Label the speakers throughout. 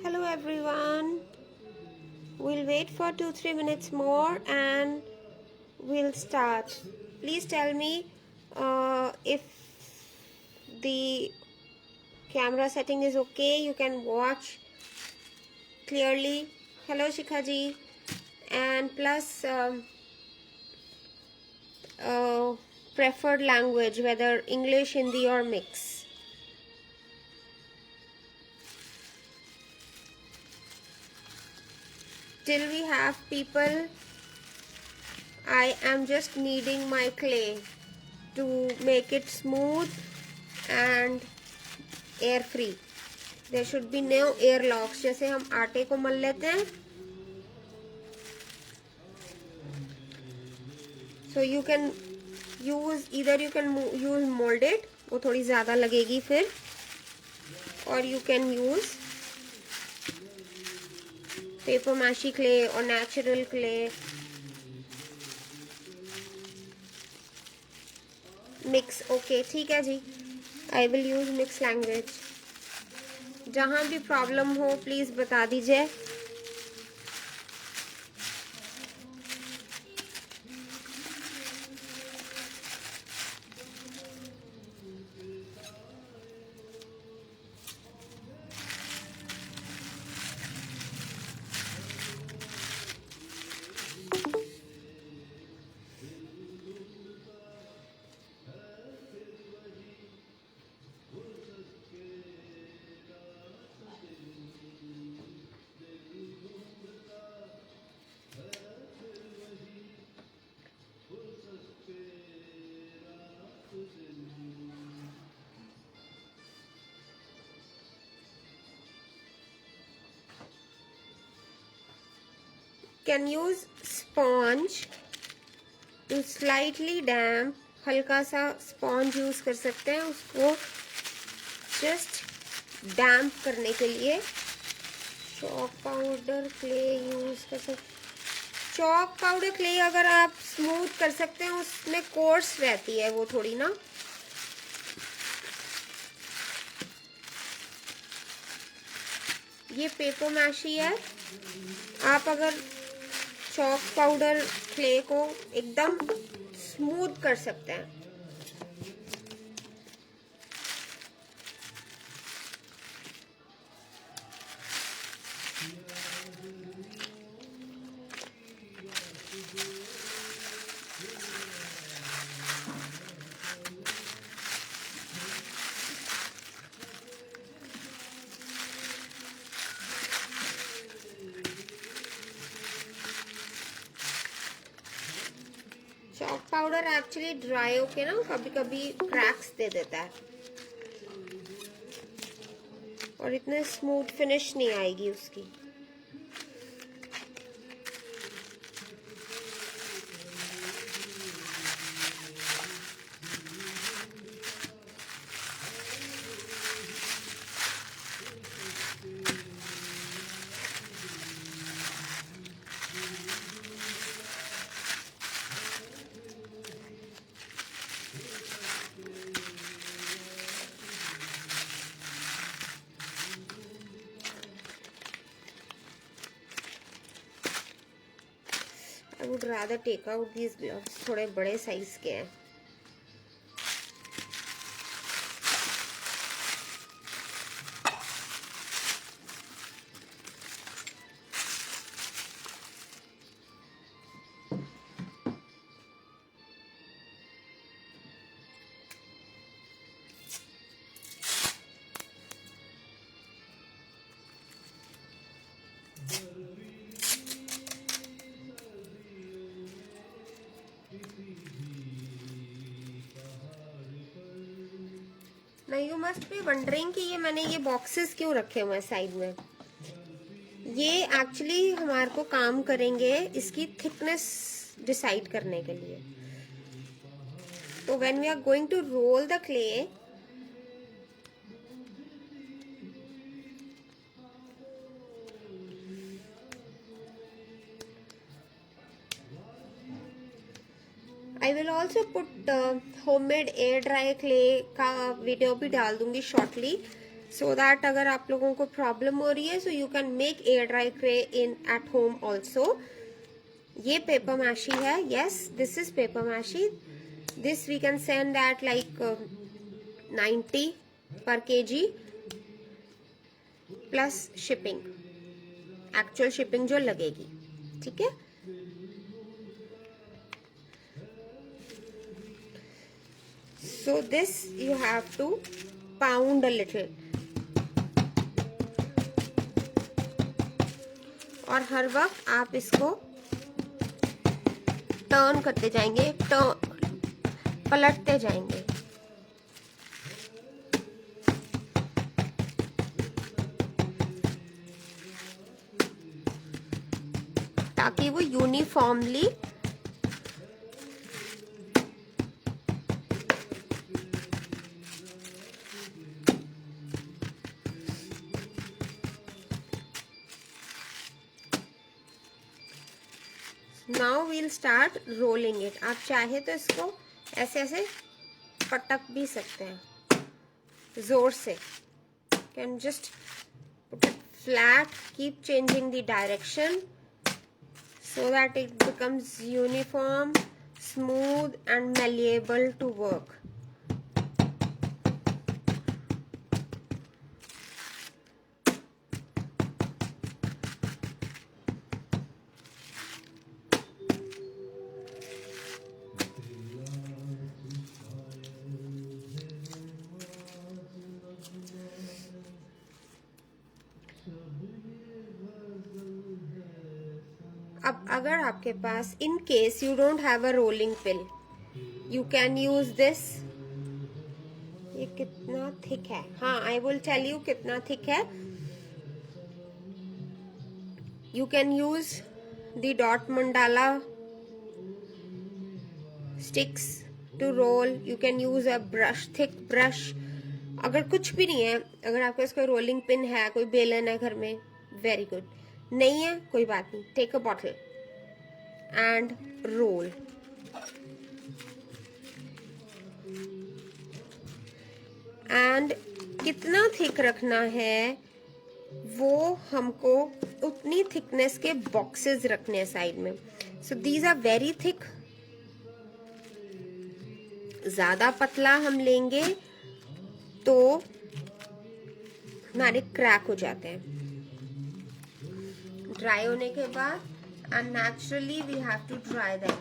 Speaker 1: Hello everyone. We'll wait for 2-3 minutes more and we'll start. Please tell me if the camera setting is okay. You can watch clearly. Hello Shikha ji. And plus preferred language, whether English, Hindi or mix. Till we have people, I am just kneading my clay to make it smooth and air free. There should be no air locks. जैसे हम आटे को मल लेते हैं. So you can use either you can use molded, वो थोड़ी ज़्यादा लगेगी फिर, or you can use paper mache clay or natural clay. Mix, okay, ठीक है जी. I will use mix language. जहाँ भी प्रॉब्लम हो प्लीज़ बता दीजिए. Can use sponge to slightly damp. हल्का सा स्पॉन्ज यूज कर सकते हैं उसको जस्ट डैम्प करने के लिए. चॉक पाउडर क्ले यूज कर सकते. चॉक पाउडर क्ले अगर आप स्मूथ कर सकते हैं, उसमें कोर्स रहती है वो थोड़ी ना. ये पेपर मैशी है. आप अगर चॉक पाउडर क्ले को एकदम स्मूथ कर सकते हैं. चॉक पाउडर एक्चुअली ड्राई होके ना कभी कभी क्रैक्स दे देता है और इतने स्मूथ फिनिश नहीं आएगी उसकी. I would rather take out these gloves. थोड़े बड़े साइज के हैं. Now you must be wondering कि ये मैंने ये बॉक्सेस क्यों रखे हुए हैं साइड में. ये एक्चुअली हमारे को काम करेंगे इसकी थिकनेस डिसाइड करने के लिए. तो when we are going to roll the clay, I will also put homemade air dry clay का वीडियो भी डाल दूंगी shortly, so that अगर आप लोगों को प्रॉब्लम हो रही है so you can make air dry clay in at home also. ये पेपर मैशी है. Yes, this is paper meshy. This we can send at like 90 per kg plus shipping, actual shipping जो लगेगी. ठीक है. So this you have to pound a little. और हर वक्त आप इसको टर्न करते जाएंगे, पलटते जाएंगे. ताकि वो uniformly now we'll start rolling it. आप चाहे तो इसको ऐसे ऐसे पटक भी सकते हैं जोर से. Can just put it flat, keep changing the direction so that it becomes uniform, smooth and malleable to work. अब अगर आपके पास in case you don't have a rolling pin, you can use this. ये कितना thick है? हाँ, I will tell you कितना thick है. You can use the dot mandala sticks to roll. You can use a brush, thick brush. अगर कुछ भी नहीं है, अगर आपके पास कोई रोलिंग पिन है, कोई बेलन है घर में, वेरी गुड. नहीं है कोई बात नहीं, take a bottle and roll. And कितना थिक रखना है वो हमको उतनी थिकनेस के बॉक्सेस रखने हैं साइड में. So these are very thick. ज्यादा पतला हम लेंगे तो हमारे क्रैक हो जाते हैं. ड्राई होने के बाद and naturally we have to dry them.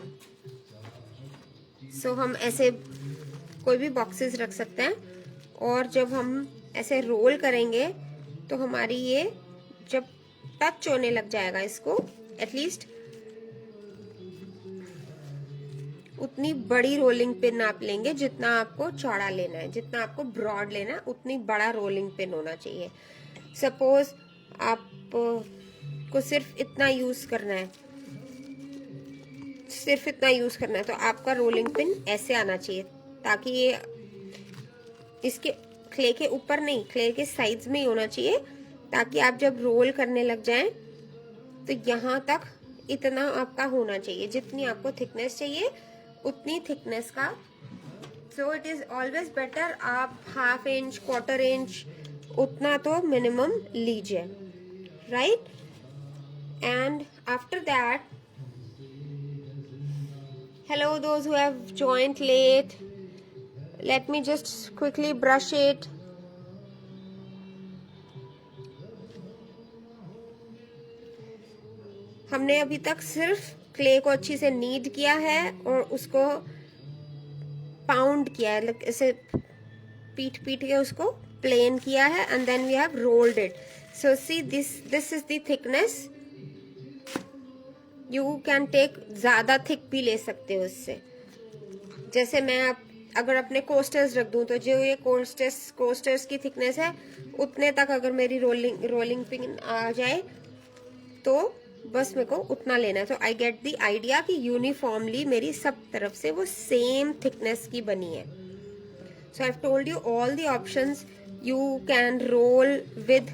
Speaker 1: So हम ऐसे कोई भी बॉक्सेस रख सकते हैं. और जब हम ऐसे रोल करेंगे तो हमारी ये जब टच होने लग जाएगा इसको, एटलीस्ट उतनी बड़ी रोलिंग पिन आप लेंगे जितना आपको चौड़ा लेना है, जितना आपको ब्रॉड लेना है, उतनी बड़ा रोलिंग पिन होना चाहिए. सपोज आप को सिर्फ इतना यूज करना है, सिर्फ इतना यूज करना है, तो आपका रोलिंग पिन ऐसे आना चाहिए ताकि ये इसके क्ले के ऊपर नहीं, क्ले के साइड्स में ही होना चाहिए, ताकि आप जब रोल करने लग जाएं तो यहाँ तक इतना आपका होना चाहिए. जितनी आपको थिकनेस चाहिए उतनी थिकनेस का. So it is always better आप हाफ इंच, क्वार्टर इंच, उतना तो मिनिमम लीजिए, right. And after that, hello those who have joined late, let me just quickly brush it. हमने अभी तक सिर्फ क्ले को अच्छी से नीड किया है और उसको पाउंड किया है, ऐसे पीट के उसको प्लेन किया है, and then we have rolled it. So see, this is the thickness. You can take, ज्यादा थिक भी ले सकते हो इससे. जैसे मैं अगर अपने कोस्टर्स रख दूं तो जो ये कोस्टर्स की थिकनेस है उतने तक अगर मेरी रोलिंग पिन आ जाए तो बस मेरे को उतना लेना है। तो आई गेट द आइडिया कि यूनिफॉर्मली मेरी सब तरफ से वो सेम थिकनेस की बनी है। So I have told you all the options. You can roll with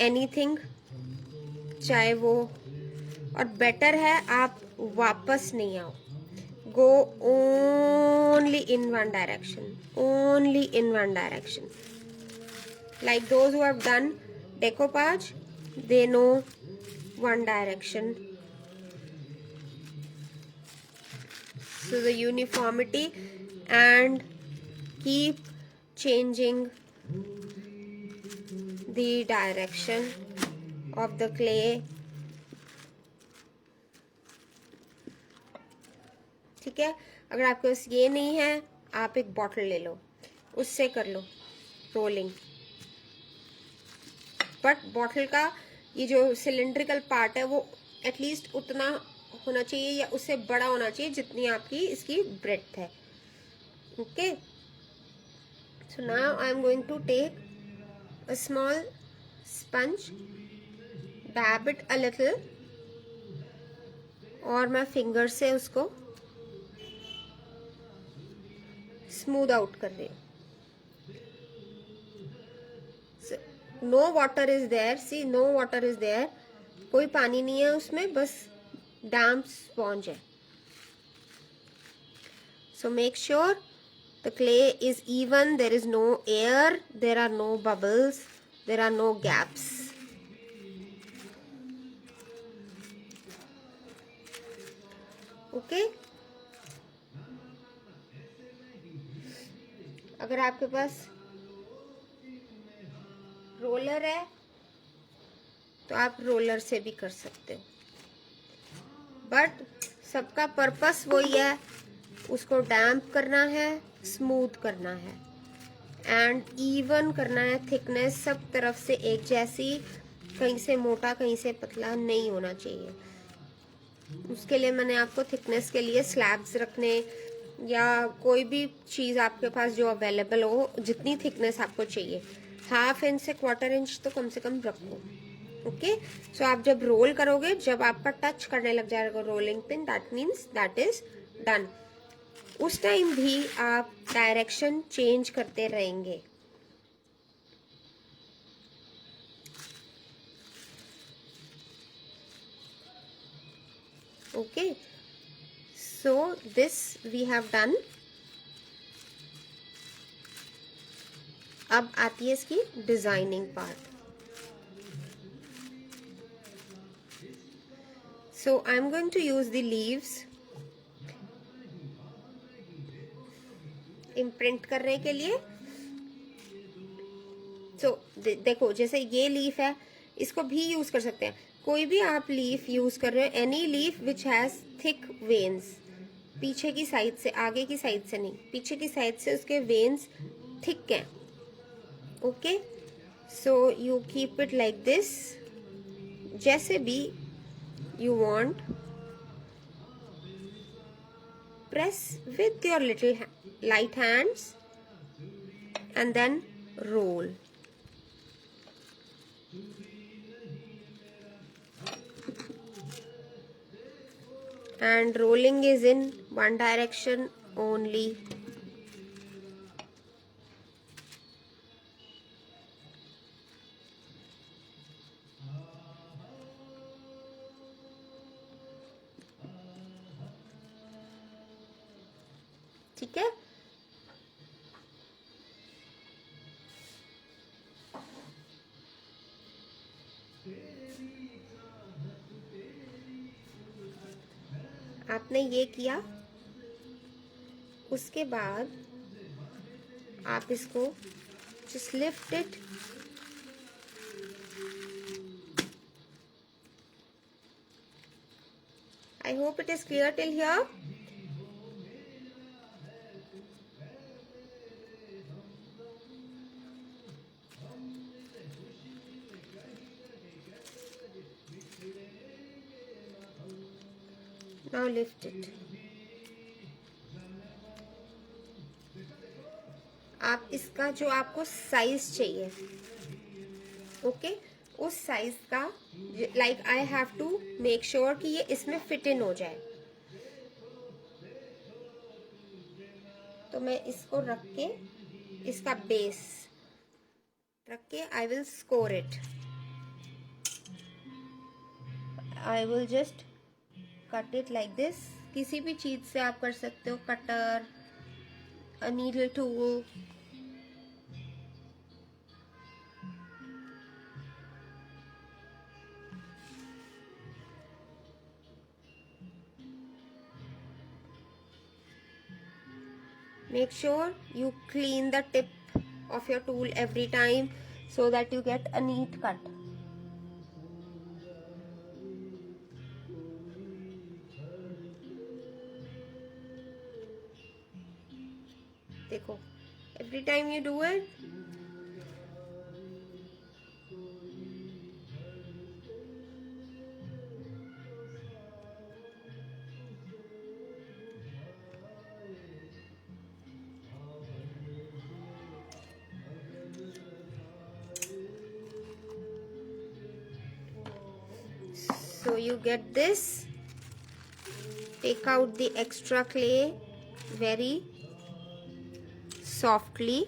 Speaker 1: anything, चाहे वो, और बेटर है आप वापस नहीं आओ। Go only in one direction, only in one direction. Like those who have done decoupage, they know one direction. So the uniformity, and keep changing the direction of the clay. ठीक है, अगर आपके पास ये नहीं है आप एक बॉटल ले लो, उससे कर लो रोलिंग। बट बॉटल का ये जो सिलेंड्रिकल पार्ट है वो एटलीस्ट उतना होना चाहिए या उससे बड़ा होना चाहिए जितनी आपकी इसकी ब्रेड्थ है। Okay, so now I am going to take a small sponge, dab it a little, और मैं फिंगर से उसको स्मूथ आउट कर रही हूँ। No water is there, see no water is there, कोई पानी नहीं है उसमें, बस डैम्प स्पॉन्ज है। So make sure the clay is even, there is no air, there are no bubbles, there are no gaps. Okay, अगर आपके पास roller है तो आप रोलर से भी कर सकते हो, बट सबका पर्पस वही है, उसको डैम्प करना है, स्मूथ करना है एंड इवन करना है। थिकनेस सब तरफ से एक जैसी, कहीं से मोटा कहीं से पतला नहीं होना चाहिए। उसके लिए मैंने आपको थिकनेस के लिए स्लैब्स रखने या कोई भी चीज़ आपके पास जो अवेलेबल हो, जितनी थिकनेस आपको चाहिए, 1/2 इंच से 1/4 इंच तो कम से कम रखो। ओके, सो आप जब रोल करोगे, जब आपका टच करने लग जाएगा rolling pin, that means that is done. उस टाइम भी आप डायरेक्शन चेंज करते रहेंगे। Okay, so this we have done. अब आती है इसकी designing part. So I'm going to use the leaves imprint करने के लिए। So देखो, जैसे ये लीफ है, इसको भी यूज कर सकते हैं। कोई भी आप लीफ यूज कर रहे हो, any leaf which has thick veins, पीछे की साइड से, आगे की साइड से नहीं, पीछे की साइड से उसके वेन्स थिक हैं। Okay, so you keep it like this, जैसे भी you want, press with your little light hands and then roll. And rolling is in one direction only. ठीक है, आपने ये किया, उसके बाद आप इसको just lift it, I hope it is clear till here. Now lift it. आप इसका जो आपको साइज चाहिए, ओके, उस साइज का, like I have to make sure कि ये इसमें फिट इन हो जाए। तो मैं इसको रख के, इसका बेस रख के I will score it. I will just cut it like this. किसी भी चीज से आप कर सकते हो, cutter, a needle tool. Make sure you clean the tip of your tool every time so that you get a neat cut. देखो, every time you do it, so you get this. Take out the extra clay very softly.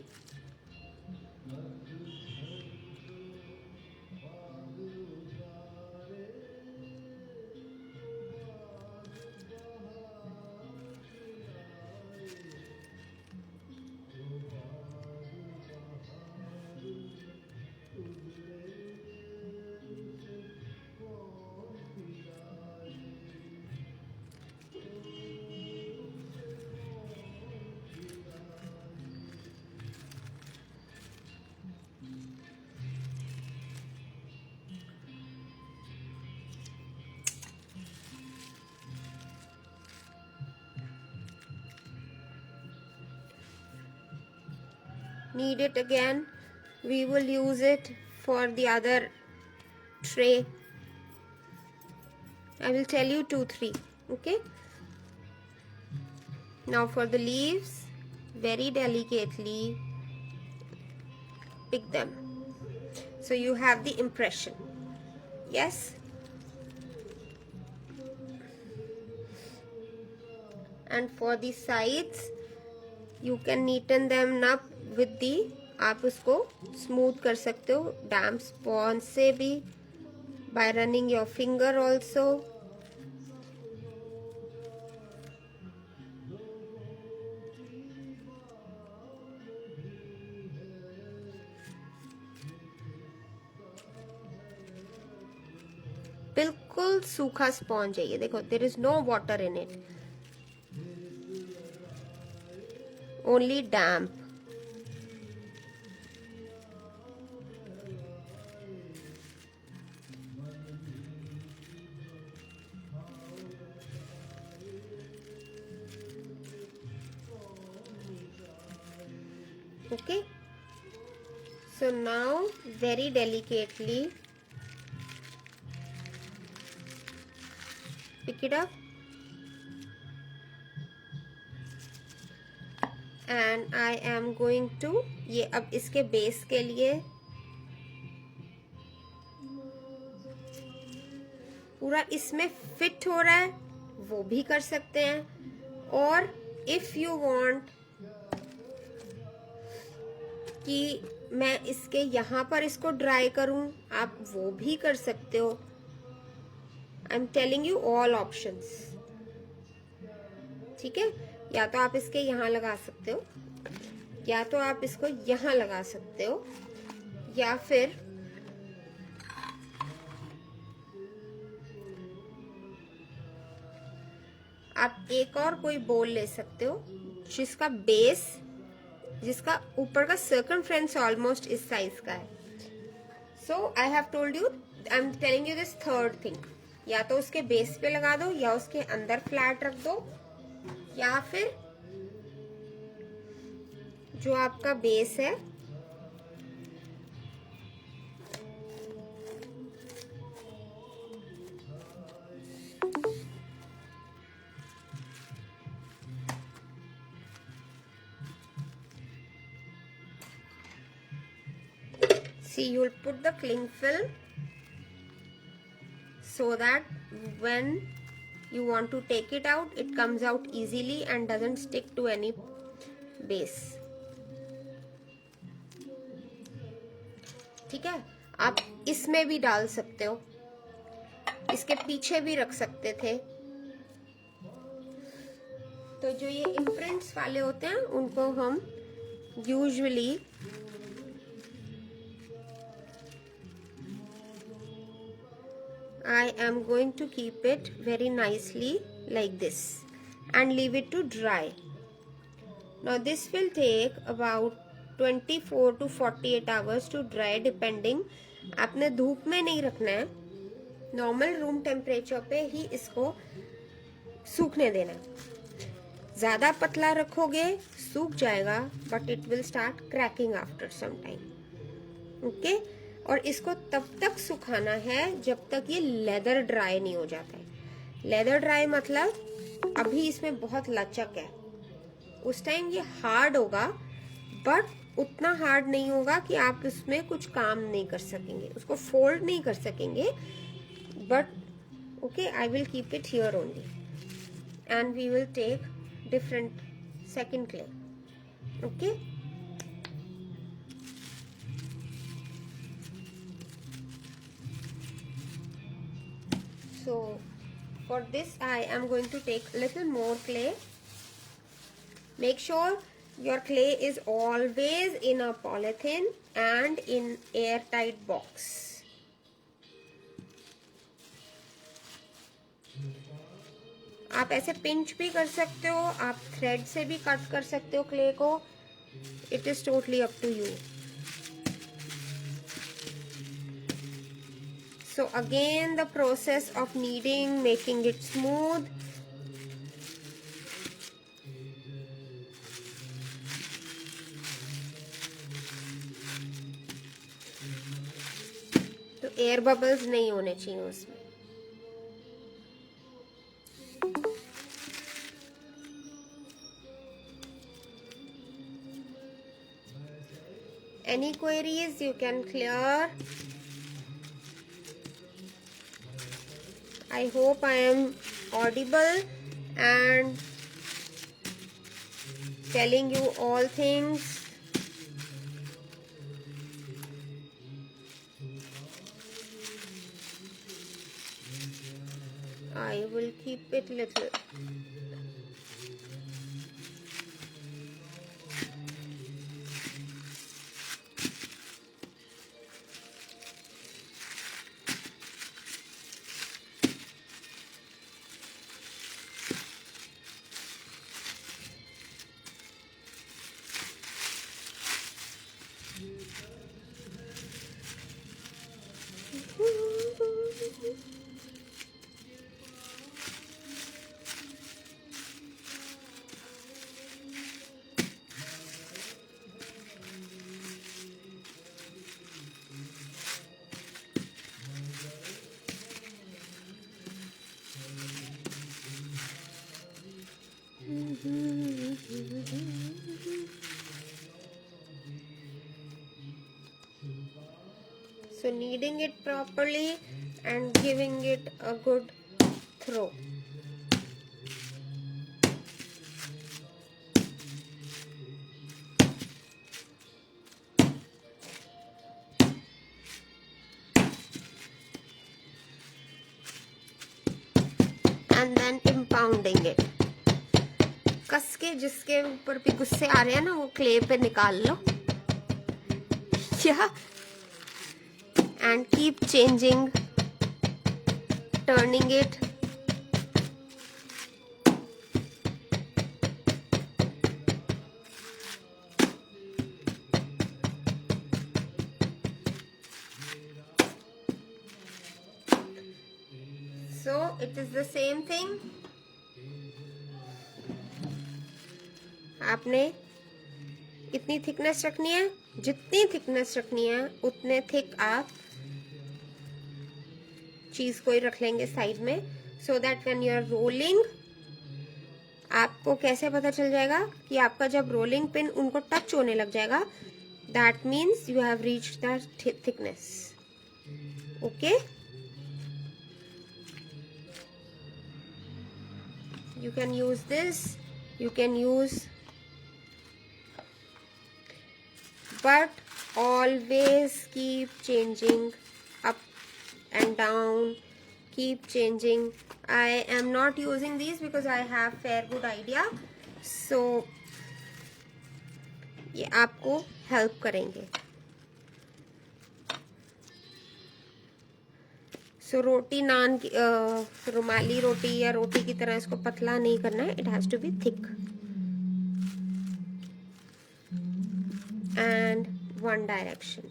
Speaker 1: Need it again, we will use it for the other tray. I will tell you 2-3, okay? Now for the leaves, very delicately pick them so you have the impression. Yes? And for the sides, you can neaten them up with the, आप उसको smooth कर सकते हो डैम्प sponge से भी, by running your finger also. बिल्कुल सूखा sponge है ये, देखो, there is no water in it, only damp. Okay, so now very delicately pick it up and I am going to, ये अब इसके बेस के लिए पूरा इसमें फिट हो रहा है वो भी कर सकते हैं, और इफ यू वांट कि मैं इसके यहाँ पर इसको ड्राई करूं, आप वो भी कर सकते हो। आई am telling you all options, ठीक है? या तो आप इसके यहाँ लगा सकते हो, या तो आप इसको यहाँ लगा सकते हो, या फिर आप एक और कोई बोल ले सकते हो जिसका बेस, जिसका ऊपर का सर्कमफ्रेंस ऑलमोस्ट इस साइज का है। So I have told you, I am telling you this third thing, या तो उसके बेस पे लगा दो, या उसके अंदर फ्लैट रख दो, या फिर जो आपका बेस है See, you will put the cling film so that when you want to take it out, it comes out easily and doesn't stick to any base. ठीक है, आप इसमें भी डाल सकते हो, इसके पीछे भी रख सकते थे। तो जो ये इम्प्रिंट्स वाले होते हैं उनको हम usually I am going to keep it very nicely like this and leave it to dry. Now this will take about 24 to 48 hours to dry depending. आपने धूप में नहीं रखना है, नॉर्मल रूम टेम्परेचर पे ही इसको सूखने देना है। ज़्यादा पतला रखोगे सूख जाएगा, but it will start cracking after some time. Okay, और इसको तब तक सुखाना है जब तक ये लेदर ड्राई नहीं हो जाता है। लेदर ड्राई मतलब अभी इसमें बहुत लचक है, उस टाइम ये हार्ड होगा, बट उतना हार्ड नहीं होगा कि आप उसमें कुछ काम नहीं कर सकेंगे, उसको फोल्ड नहीं कर सकेंगे। But okay, I will keep it here only and we will take different second clay. Okay, so for this I am going to take a little more clay. Make sure your clay is always in a polythene and in airtight box. आप ऐसे pinch भी कर सकते हो, आप thread से भी cut कर सकते हो क्ले को, it is totally up to you. So again the process of kneading, making it smooth. तो एयर बबल्स नहीं होने चाहिए उसमें। Any queries you can clear. I hope I am audible and telling you all things. I will keep it little. So kneading it properly and giving it a good throw. And then impounding it. कस के जिसके ऊपर भी गुस्से आ रहे हैं ना, वो clay पे निकाल लो। क्या? And keep changing, turning it. So it is the same thing. आपने इतनी थिकनेस रखनी है, जितनी थिकनेस रखनी है उतने थिक आप चीज को ही रख लेंगे साइड में, so that when you are rolling, आपको कैसे पता चल जाएगा कि आपका जब रोलिंग पिन उनको टच होने लग जाएगा, that means you have reached that thickness. Okay, you can use this, you can use, but always keep changing up and down, keep changing. I am not using these because I have fair good idea, so ये आपको help करेंगे. सो रोटी नान की रुमाली रोटी या रोटी की तरह इसको पतला नहीं करना है. It has to be thick and one direction.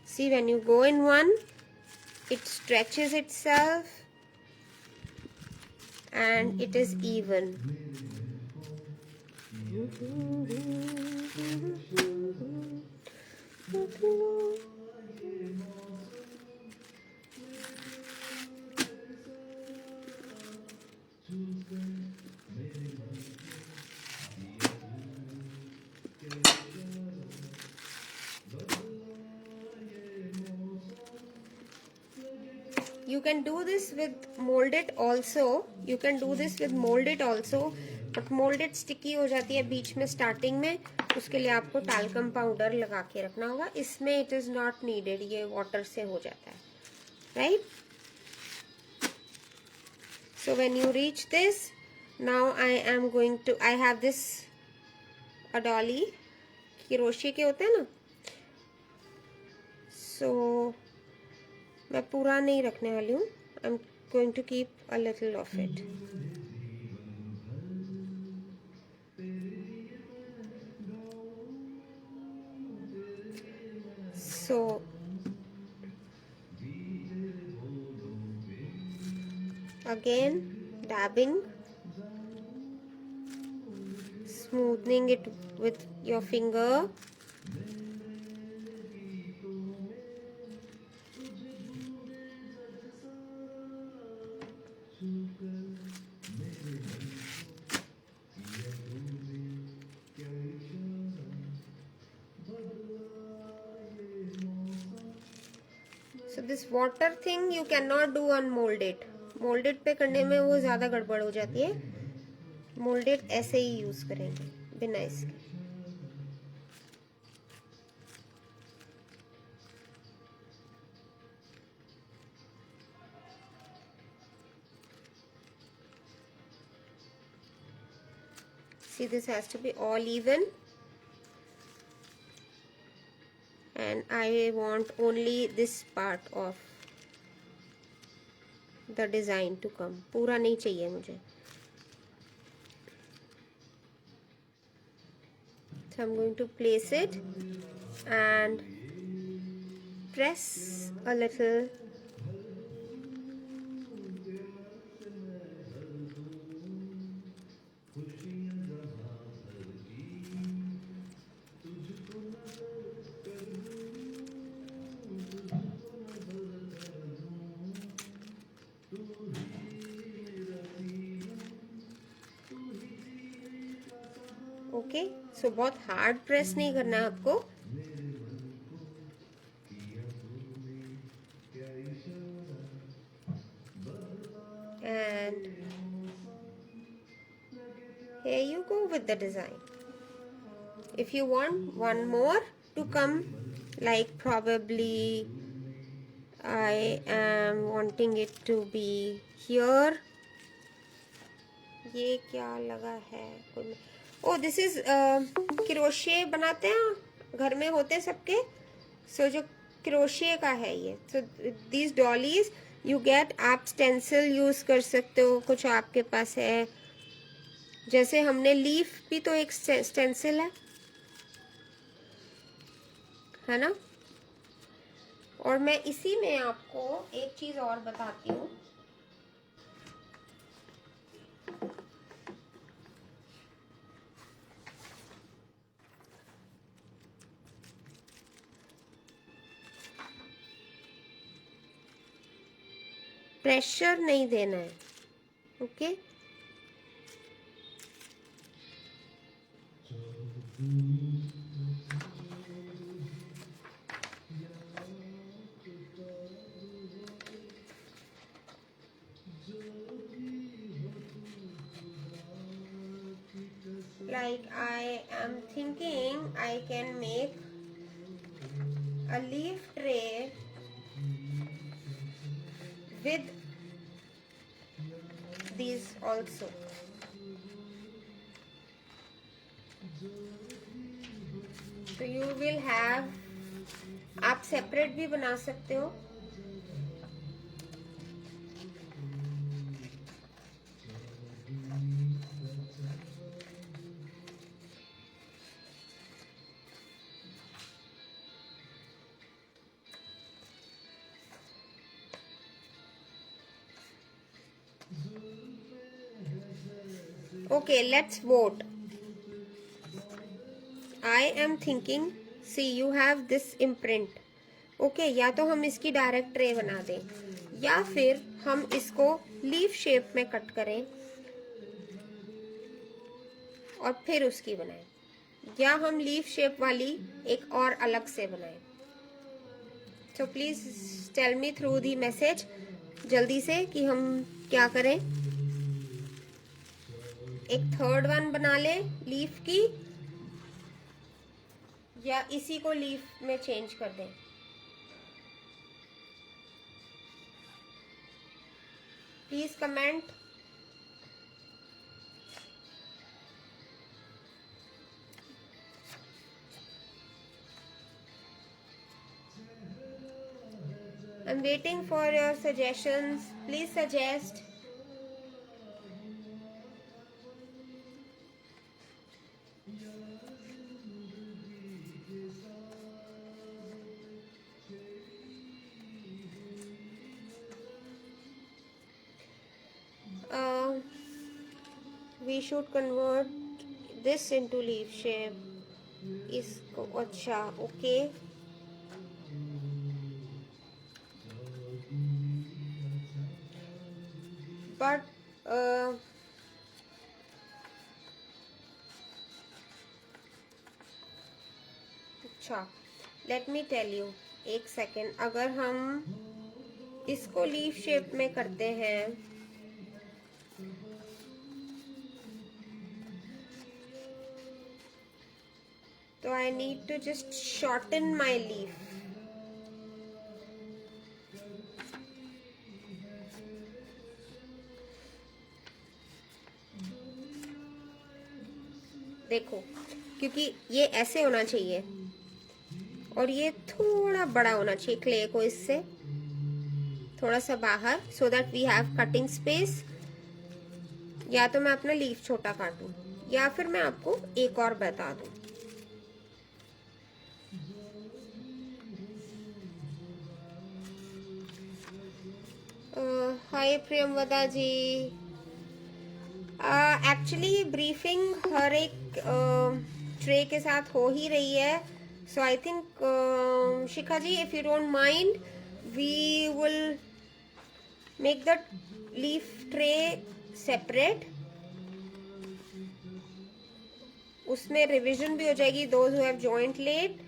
Speaker 1: See, when you go in one, it stretches itself and it is even. You can do this with molded also. You can do this with molded also. But molded sticky हो जाती है बीच में starting में. उसके लिए आपको talcum powder लगा के रखना होगा. इसमें it is not needed. ये water से हो जाता है, right? So when you reach this, now I have this a dolly. किरोशी के होते हैं ना. So मैं पूरा नहीं रखने वाली हूँ. I'm going to keep a little of it. So again dabbing, smoothing it with your finger. So this water thing you cannot do on molded. Molded पे करने में वो ज़्यादा गड़बड़ हो जाती है. Molded ऐसे ही यूज़ करेंगे बिना इसके. See, this has to be all even. And I want only this part of the design to come. पूरा नहीं चाहिए मुझे. So I'm going to place it and press a little. Okay, so बहुत hard press नहीं करना है आपको. And here you go with the design. If you want one more to come, like probably I am wanting it to be here. ये क्या लगा है? Oh, this is crochet बनाते हैं घर में होते हैं सबके. So जो क्रोशे का है ये. So these dollies you get, आप स्टेंसिल यूज कर सकते हो. कुछ आपके पास है, जैसे हमने लीफ भी तो एक स्टेंसिल है ना. और मैं इसी में आपको एक चीज और बताती हूँ. प्रेशर नहीं देना है, okay. Like I am thinking I can make a leaf tray with these also. So you will have, आप सेपरेट भी बना सकते हो। Okay, let's vote. I am thinking, see you have this imprint. Okay, या तो हम इसकी direct tray बना दें, या फिर हम इसको लीफ शेप में कट करें और फिर उसकी बनाएं, या हम लीफ शेप वाली एक और अलग से बनाएं। So please tell me through the message जल्दी से कि हम क्या करें। एक थर्ड वन बना ले लीफ की, या इसी को लीफ में चेंज कर दें। Please comment. I'm waiting for your suggestions. Please suggest. We should convert this into leaf shape. इसको अच्छा, ओके। But अच्छा, लेट मी टेल यू, एक सेकेंड। अगर हम इसको लीफ शेप में करते हैं तो I need to just shorten my leaf. देखो, क्योंकि ये ऐसे होना चाहिए और ये थोड़ा बड़ा होना चाहिए क्ले को इससे थोड़ा सा बाहर, so that we have cutting space. या तो मैं अपना लीफ छोटा काटूं, या फिर मैं आपको एक और बता दूं। Hi Priyamvada ji, actually briefing हर एक ट्रे के साथ हो ही रही है। So I think Shikha ji, if you don't mind, we will make the leaf tray separate. उसमें रिवीजन भी हो जाएगी, those who have joint late,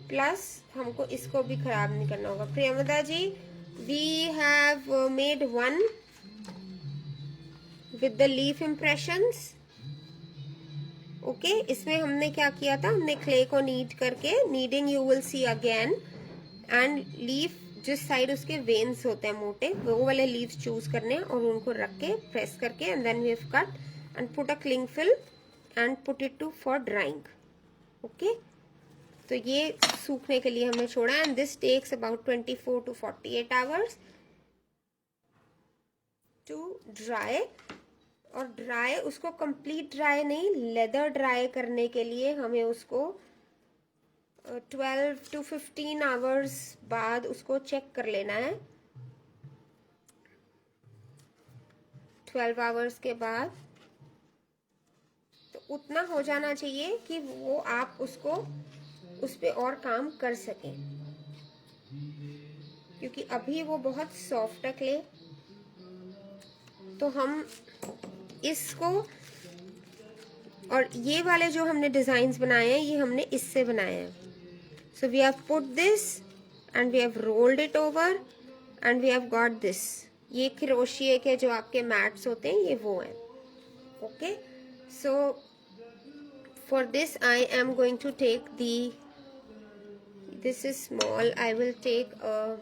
Speaker 1: plus हमको इसको भी खराब नहीं करना होगा। Priyamvada ji, we have made one with the leaf impressions. Okay, इसमें हमने क्या किया था, हमने क्ले को नीड करके, kneading you will see again, and leaf जिस साइड उसके वेन्स होते हैं मोटे, वो वाले लीव्स चूज करने और उनको रख के प्रेस करके, and then we have cut and put a cling film and put it to for drying. Okay, तो ये सूखने के लिए हमने छोड़ा, and this takes about 24 to 48 hours to dry. और ड्राई, उसको कंप्लीट ड्राई नहीं, लेदर ड्राई करने के लिए हमें उसको 12 to 15 आवर्स बाद उसको चेक कर लेना है। 12 आवर्स के बाद तो उतना हो जाना चाहिए कि वो आप उसको उस पे और काम कर सकें। क्योंकि अभी वो बहुत सॉफ्ट है क्ले, तो हम इसको, और ये वाले जो हमने डिजाइन्स बनाए हैं ये हमने इससे बनाए हैं. So we have put this and we have rolled it over and we have got this. ये क्रोशिए के जो आपके मैट्स होते हैं ये वो हैं. Okay, so for this I am going to take this is small, I will take a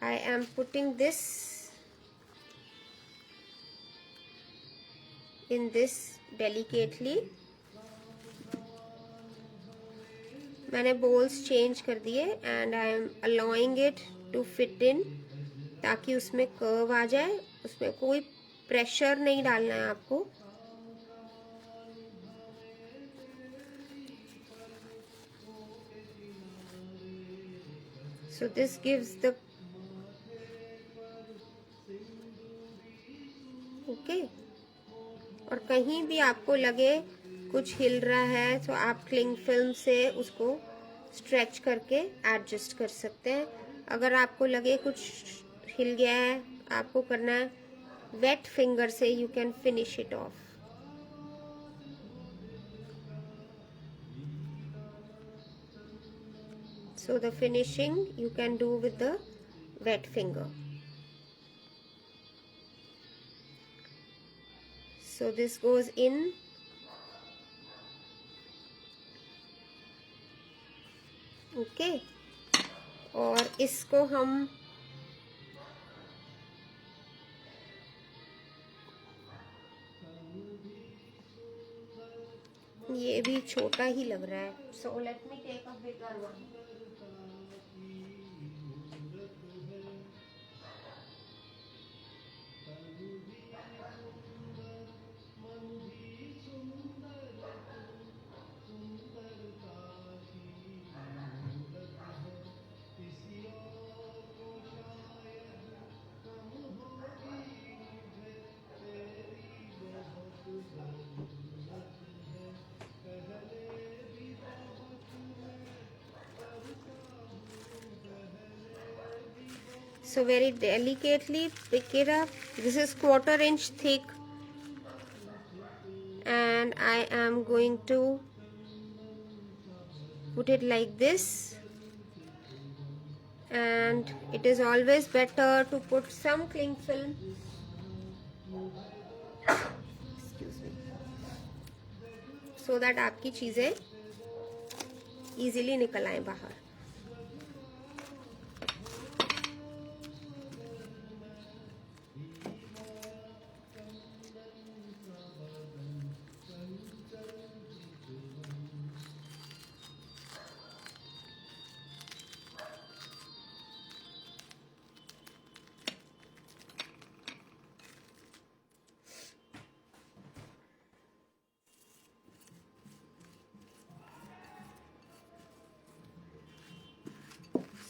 Speaker 1: I am putting this in this delicately. मैंने बोल्स चेंज कर दिए and I am allowing it to fit in, ताकि उसमें curve आ जाए. उसमें कोई pressure नहीं डालना है आपको. So this gives the okay. और कहीं भी आपको लगे कुछ हिल रहा है तो आप क्लिंग फिल्म से उसको स्ट्रेच करके एडजस्ट कर सकते हैं. अगर आपको लगे कुछ हिल गया है, आपको करना है वेट फिंगर से, you can finish it of. So the finishing you can do with the wet finger. So this goes in. Okay, और इसको हम ये भी छोटा ही लग रहा है. So let me take a bigger one. So very delicately pick it up. This is 1/4 inch thick and I am going to put it like this. And it is always better to put some cling film, excuse me, so that आपकी चीजें easily निकल आए बाहर.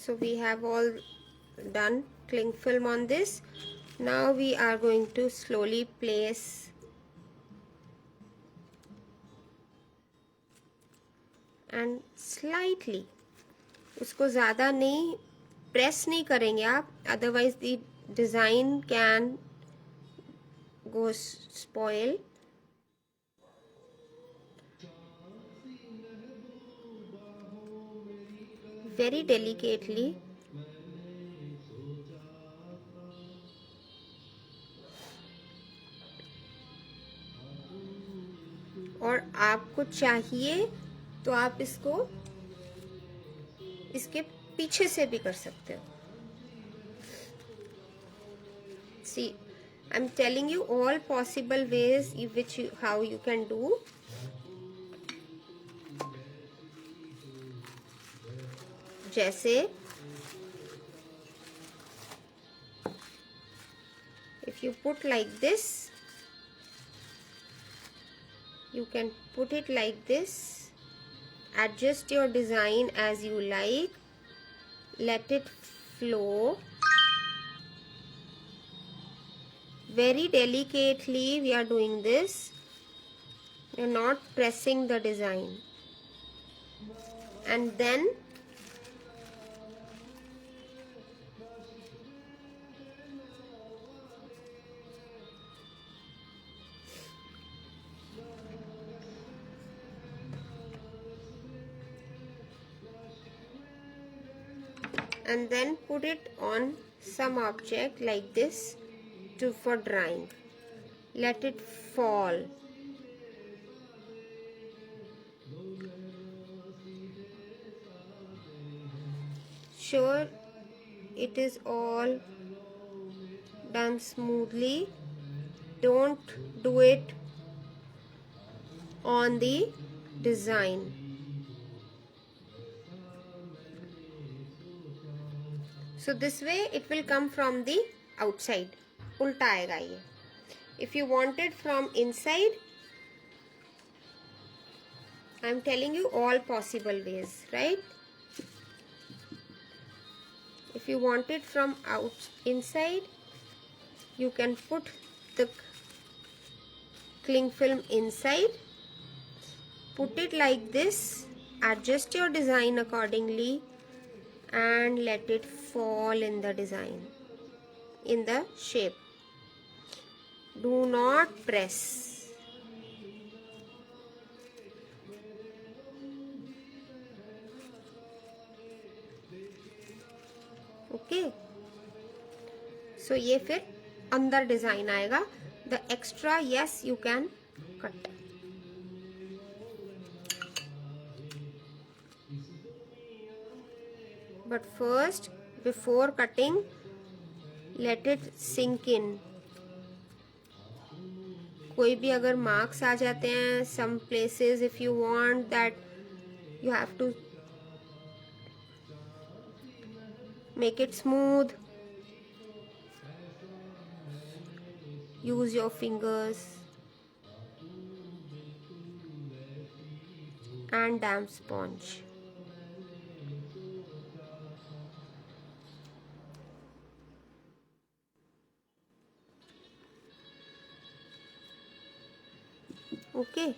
Speaker 1: So we have all done cling film on this. Now we are going to slowly place and slightly, उसको ज़्यादा नहीं press नहीं करेंगे आप, otherwise the design can go spoil. Very delicately. और आपको चाहिए तो आप इसको इसके पीछे से भी कर सकते हो. See, I'm telling you all possible ways how you can do. जैसे if you put like this, you can put it like this, adjust your design as you like, let it flow, Very delicately we are doing this. We are not pressing the design. And then put it on some object like this for drying. Let it fall. Sure, it is all done smoothly. Don't do it on the design. So this way it will come from the outside. उल्टा आएगा ये. If you want it from inside, I am telling you all possible ways, right? If you want it from inside, you can put the cling film inside, put it like this, adjust your design accordingly, and let it fall in the design, in the shape. Do not press. Okay. So ये फिर अंदर design आएगा. The extra, yes, you can cut. But first, before cutting, let it sink in. कोई भी अगर marks आ जाते हैं, some places if you want that you have to make it smooth, use your fingers and damp sponge. Okay.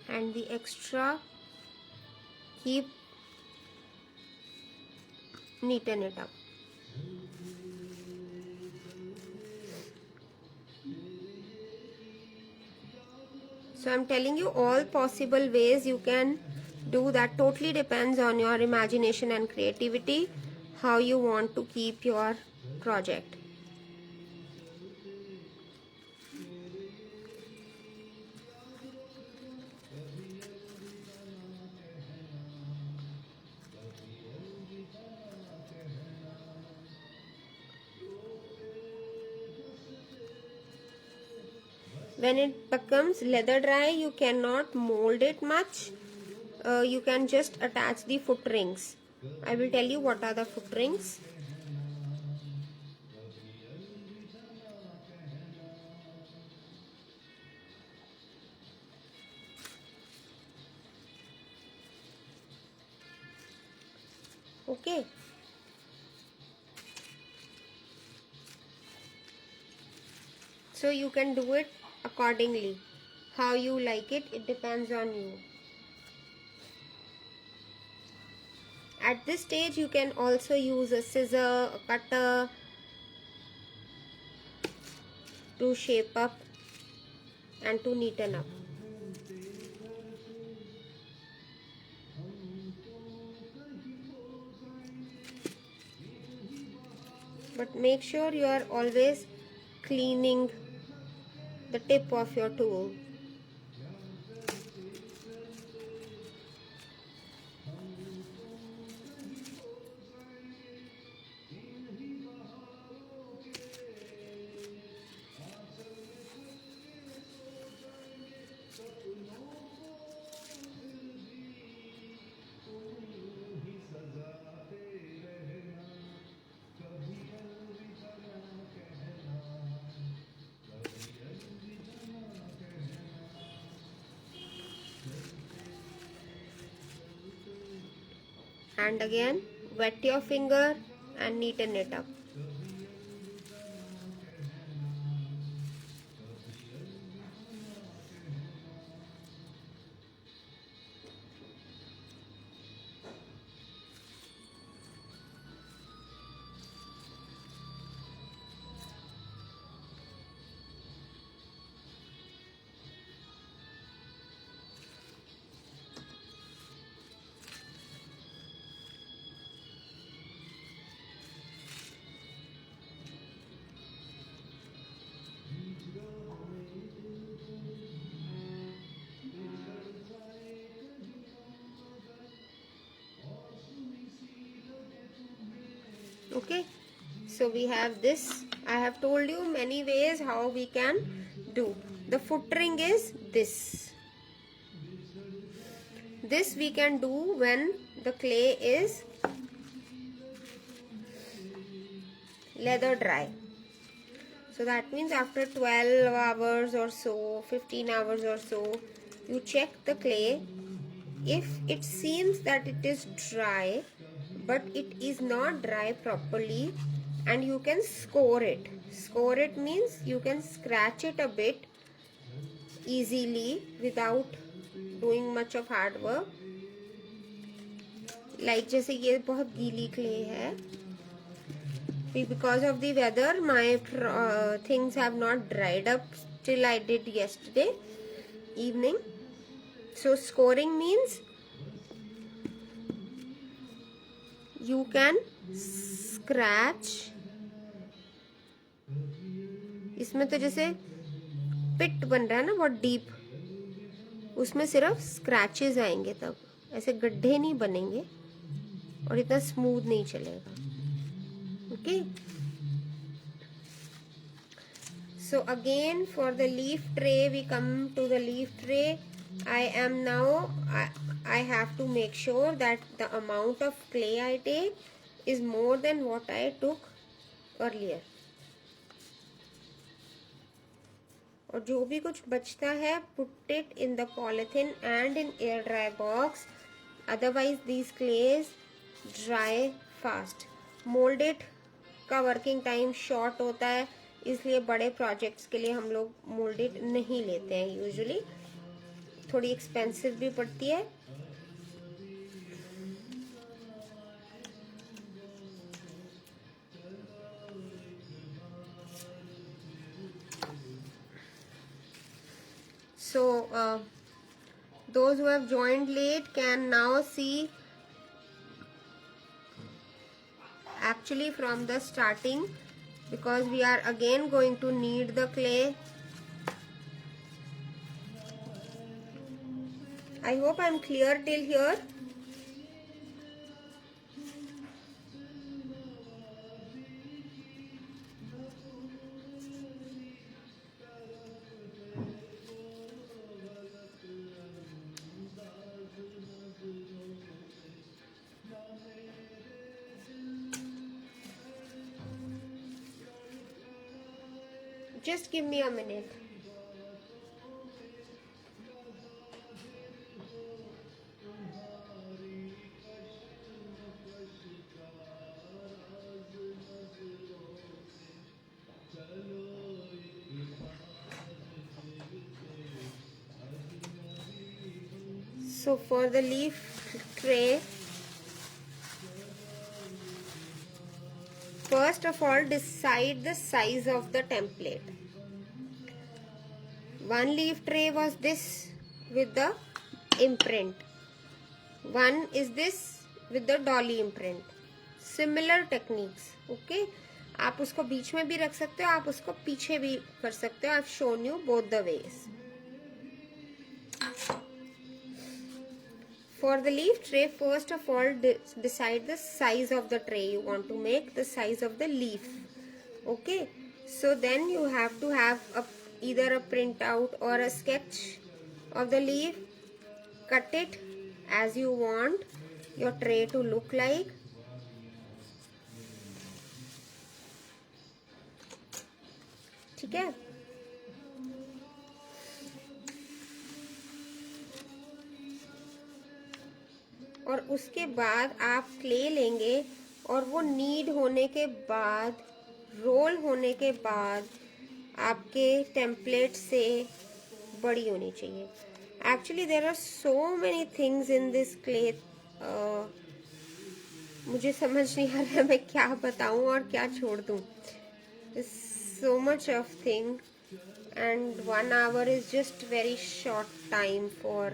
Speaker 1: And the extra, keep neaten it up. So I'm telling you all possible ways you can do that. Totally depends on your imagination and creativity, how you want to keep your project. When it becomes leather dry, you cannot mold it much. You can just attach the foot rings. I will tell you what are the foot rings. Okay. So you can do it accordingly. How you like it, it depends on you. At this stage, you can also use a scissor, a cutter to shape up and to neaten up. But make sure you are always cleaning the tip of your tool. and again wet your finger and neaten it up. Okay, so we have this. I have told you many ways how we can do. The foot ring is this. This we can do when the clay is leather dry. So that means after 12 hours or so, 15 hours or so, you check the clay. If it seems that it is dry, but it is not dry properly, and you can score it. Score it means you can scratch it a bit easily without doing much of hard work. Like जैसे ये बहुत गीली clay है. Because of the weather, my things have not dried up till I did yesterday evening. So scoring means you can scratch. इसमें तो जैसे पिट बन रहा है ना बहुत डीप, उसमें सिर्फ स्क्रैचेस आएंगे, तब ऐसे गड्ढे नहीं बनेंगे और इतना स्मूथ नहीं चलेगा. Okay, so again for the leaf tray, we come to the leaf tray. I have to make sure that the amount of clay I take is more than what I took earlier. और जो भी कुछ बचता है, put it in the polythene and in air dry box. Otherwise these clays dry fast. Mold it का working time short होता है, इसलिए बड़े प्रोजेक्ट्स के लिए हम लोग मोल्डेड नहीं लेते हैं यूजुअली. थोड़ी एक्सपेंसिव भी पड़ती है. So those who have joined late can now see actually from the starting, because we are again going to knead the clay. I hope I am clear till here. Just give me a minute. So for the leaf tray, first of all decide the size of the template. One leaf tray was this with the imprint. One is this with the dolly imprint. Similar techniques. Okay, आप उसको बीच में भी रख सकते हो, आप उसको पीछे भी कर सकते हो. I've shown you both the ways. For the leaf tray, first of all decide the size of the tray you want to make, the size of the leaf. Okay, so then you have to have either a printout or a sketch of the leaf. Cut it as you want your tray to look like. ठीक है. और उसके बाद आप clay लेंगे और वो need होने के बाद, रोल होने के बाद आपके टेम्पलेट से बड़ी होनी चाहिए. Actually there are so many things in this clay. मुझे समझ नहीं आ रहा है मैं क्या बताऊं और क्या छोड़ दूं. So much of thing, and 1 hour is just very short time for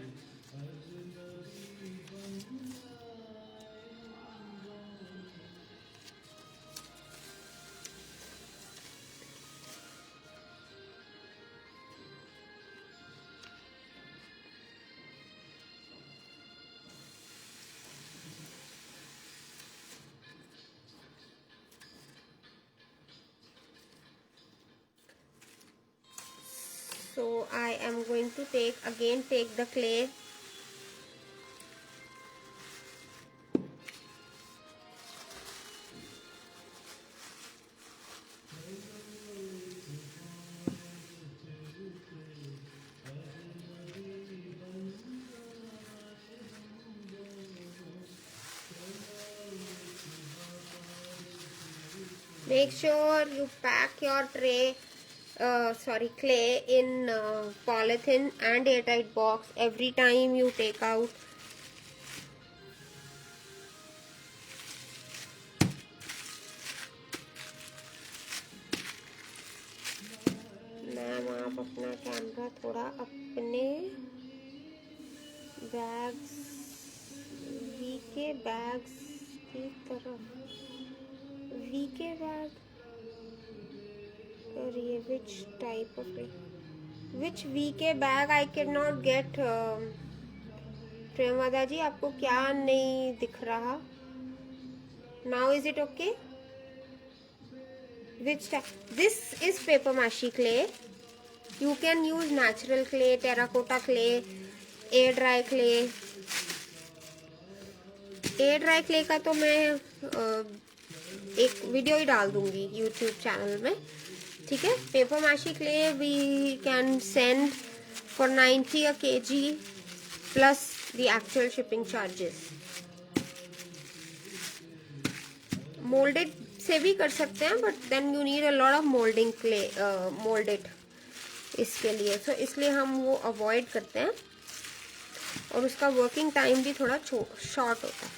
Speaker 1: so I am going to take the clay. Make sure you pack your clay in polythene and airtight box every time you take out. Ma'am आप अपना camera थोड़ा अपने bags VK bags की तरफ VK bag करिए. Which type of which VK bag I can not get. Priyamvada ji आपको क्या नहीं दिख रहा? Now is it okay? Which type? This is paper mache clay. You can use natural clay, terracotta clay, air dry clay. Air dry clay का तो मैं एक video ही डाल दूंगी यूट्यूब चैनल में, ठीक है. Paper mache clay we can send for 90 a kg plus the actual shipping charges. Moulded से भी कर सकते हैं but then you need a lot of moulding clay moulded इसके लिए, तो इसलिए हम वो अवॉइड करते हैं और उसका वर्किंग टाइम भी थोड़ा शॉर्ट होता है.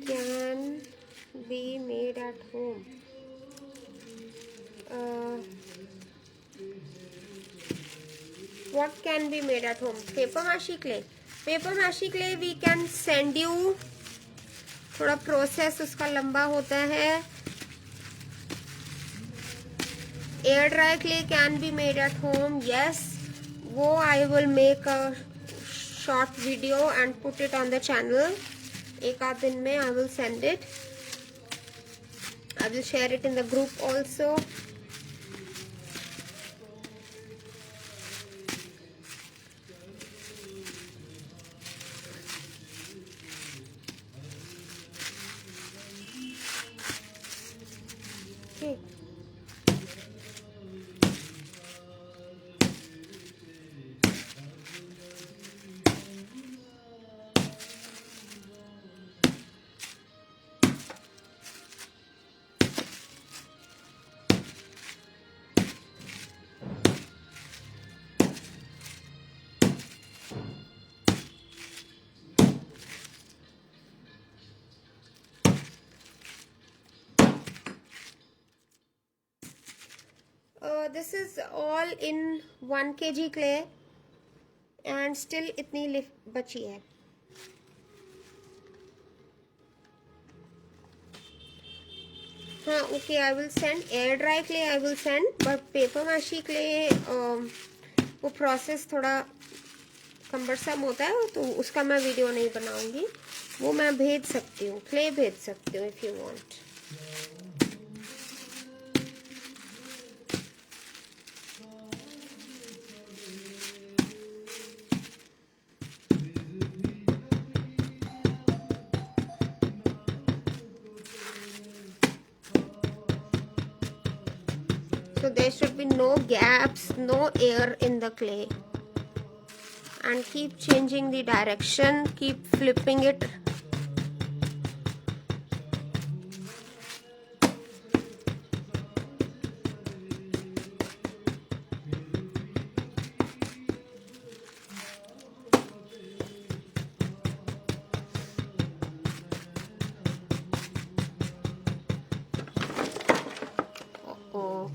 Speaker 1: Can be made at home. What can be made at home? Paper mache clay. Paper mache clay we can send you. थोड़ा प्रोसेस उसका लंबा होता है. Air dry clay can be made at home. Yes, वो I will make a short video and put it on the channel. एक आध दिन में I will send it. I will share it in the group also. Okay. This is all in 1 kg clay and still इतनी lift बची है. हाँ okay, I will send air dry clay. I will send but paper mache clay वो process थोड़ा cumbersome होता है तो उसका मैं वीडियो नहीं बनाऊंगी. वो मैं भेज सकती हूँ, क्ले भेज सकती हूँ if you want. there should be no gaps, no air in the clay. And keep changing the direction, keep flipping it. Oh,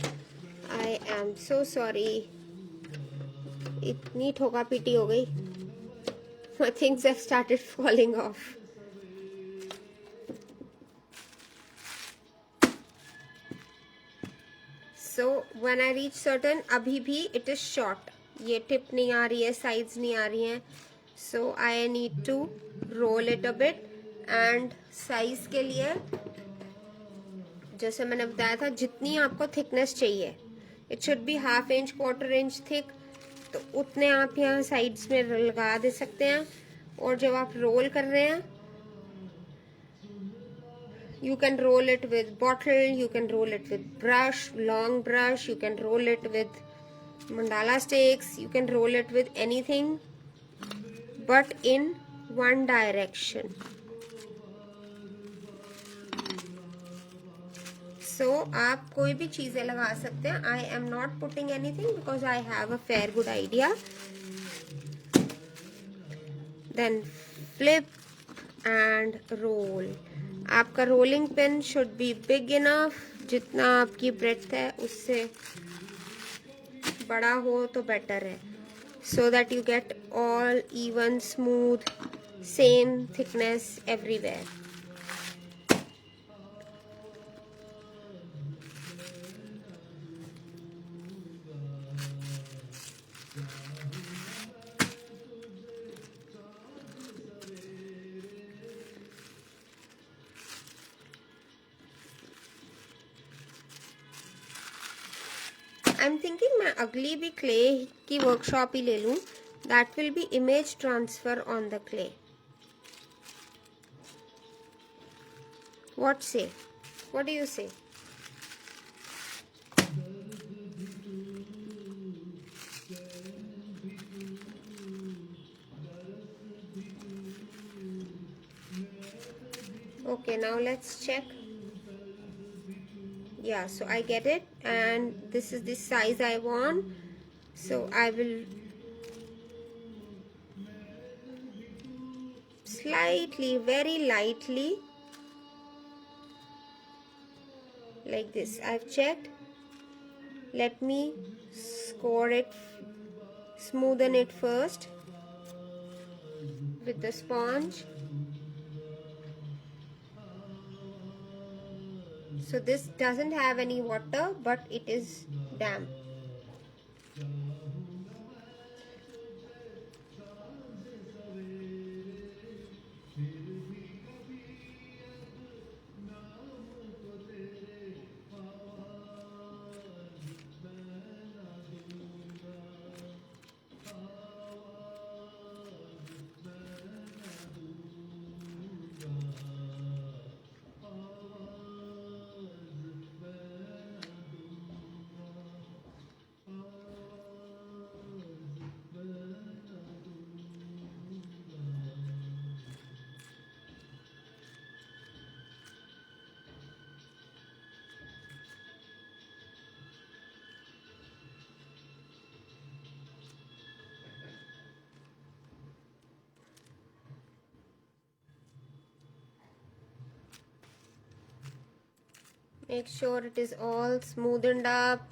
Speaker 1: I am so sorry. इतनी ठोका पीटी हो गई. My things have started falling off. So when I reach certain, अभी भी it is short. ये tip नहीं आ रही है, sides नहीं आ रही हैं. So I need to roll it a bit. And size के लिए जैसे मैंने बताया था, जितनी आपको थिकनेस चाहिए, it should be half inch, quarter inch thick, तो उतने आप यहाँ साइड्स में लगा दे सकते हैं. और जब आप रोल कर रहे हैं, you can roll it with bottle, you can roll it with brush, long brush, you can roll it with mandala sticks, you can roll it with anything but in one direction. So आप कोई भी चीजें लगा सकते हैं. I am not putting anything because I have a fair good idea. Then flip and roll. आपका rolling pin should be big enough. जितना आपकी ब्रेथ है उससे बड़ा हो तो बेटर है, so that you get all even, smooth, same thickness everywhere. I am thinking मैं अगली भी क्ले की वर्कशॉप ही ले लूँ. That will be image transfer on the clay. What से? व्हाट डू यू से? Okay, now let's check. Yeah, so I get it, and this is the size I want. So I will slightly, very lightly, like this. I've checked. Let me score it, smoothen it first with the sponge. So this doesn't have any water, but it is damp. Make sure it is all smoothened up.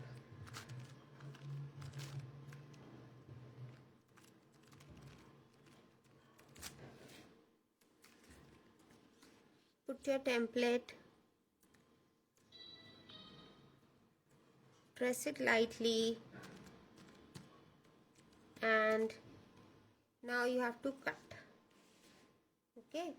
Speaker 1: Put your template, press it lightly, and now you have to cut. Okay.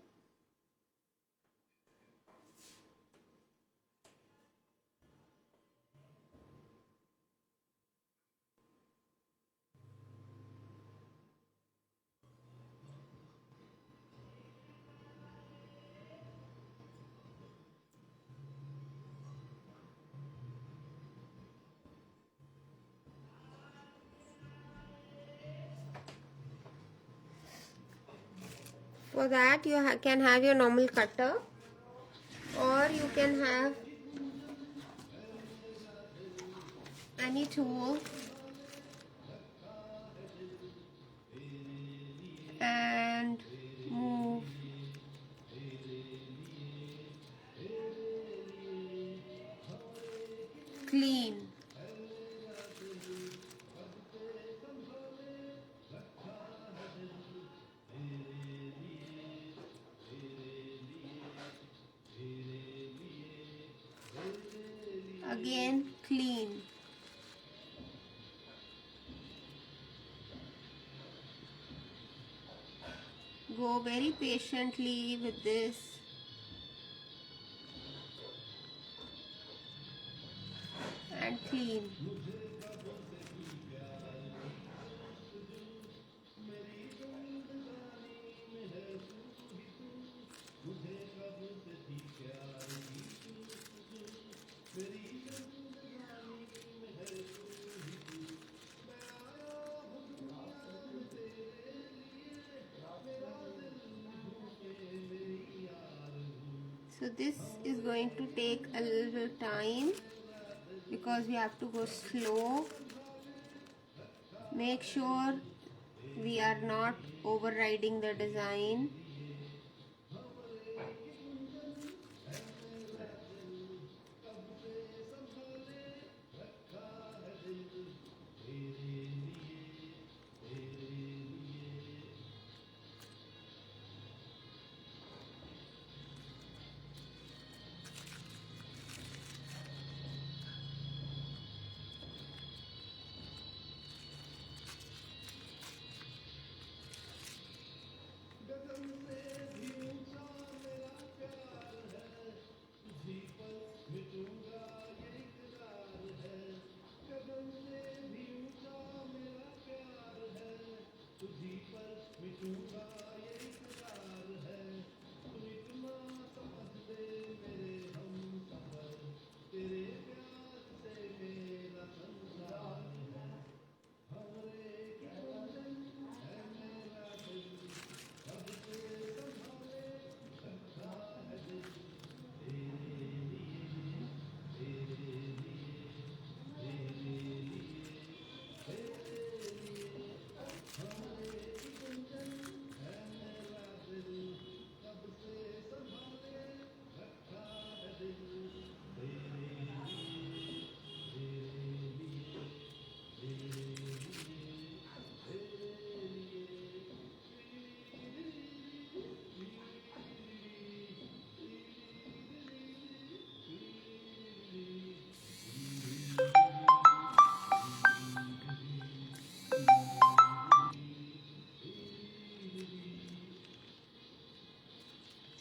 Speaker 1: For that you can have your normal cutter, or you can have any tool and move clean. Again clean. Go very patiently with this. And clean. So this is going to take a little time because we have to go slow. Make sure we are not overriding the design.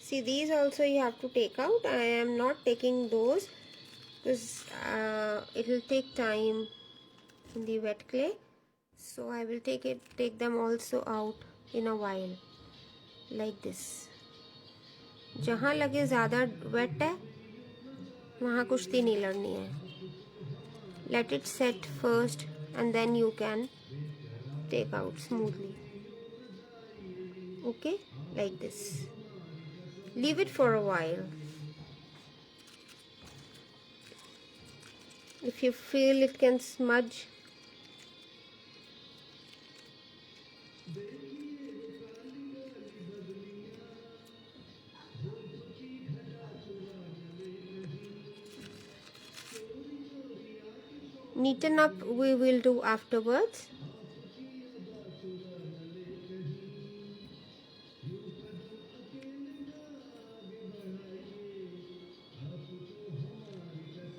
Speaker 1: See, these also you have to take out. I am not taking those because it will take time in the wet clay. So I will take them also out in a while, like this. जहाँ लगे ज़्यादा wet है वहाँ कुश्ती नहीं लड़नी है. Let it set first and then you can take out smoothly. Okay, like this. Leave it for a while. If you feel it can smudge, neaten up we will do afterwards.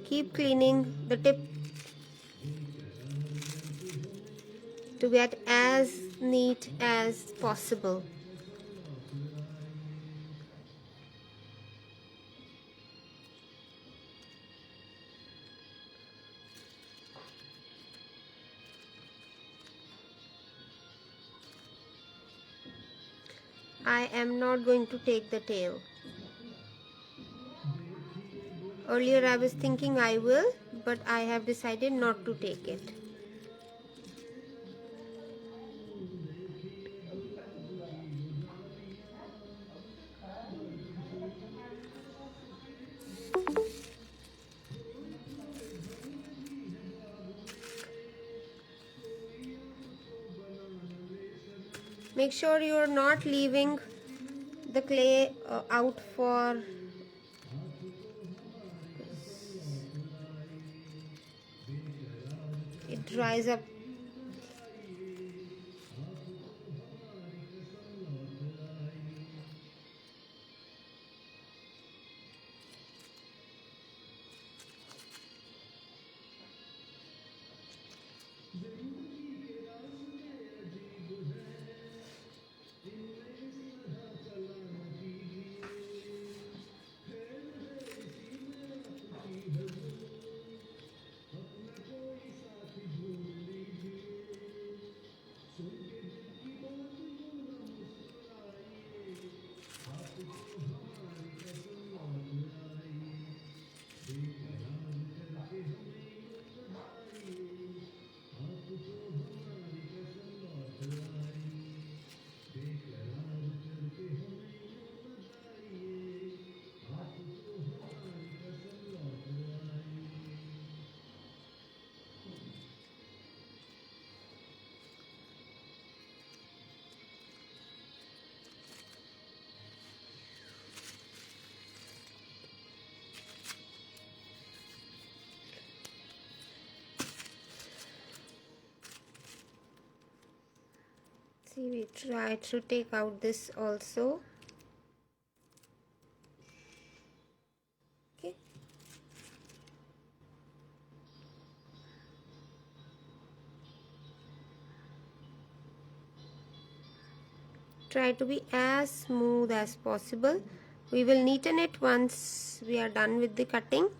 Speaker 1: Keep cleaning the tip to get as neat as possible. I am not going to take the tail. Earlier I was thinking I will, but I have decided not to take it. Make sure you're not leaving the clay out for it dries up. See, we try to take out this also. Okay. Try to be as smooth as possible. We will neaten it once we are done with the cutting.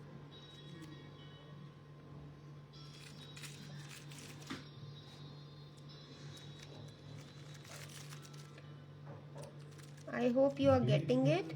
Speaker 1: I hope you are getting it.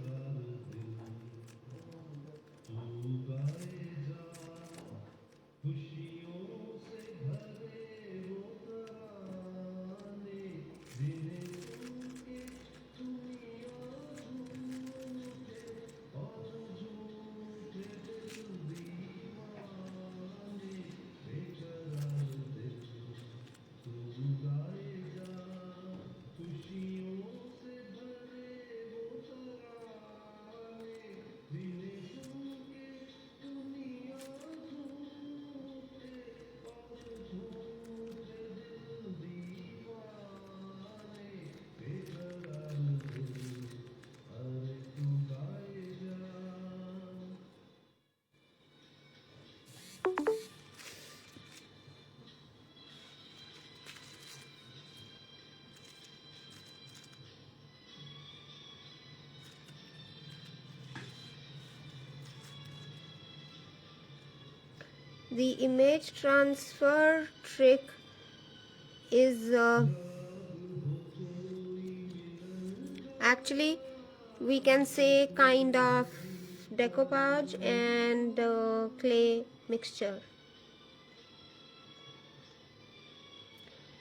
Speaker 1: The image transfer trick is actually, we can say, kind of decoupage and clay mixture.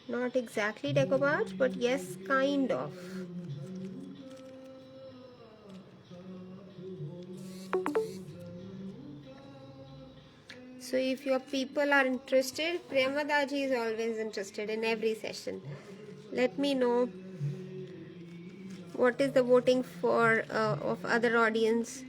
Speaker 1: Not exactly decoupage, but yes, kind of. So if your people are interested, Premadaji is always interested in every session. Let me know what is the voting for of other audience.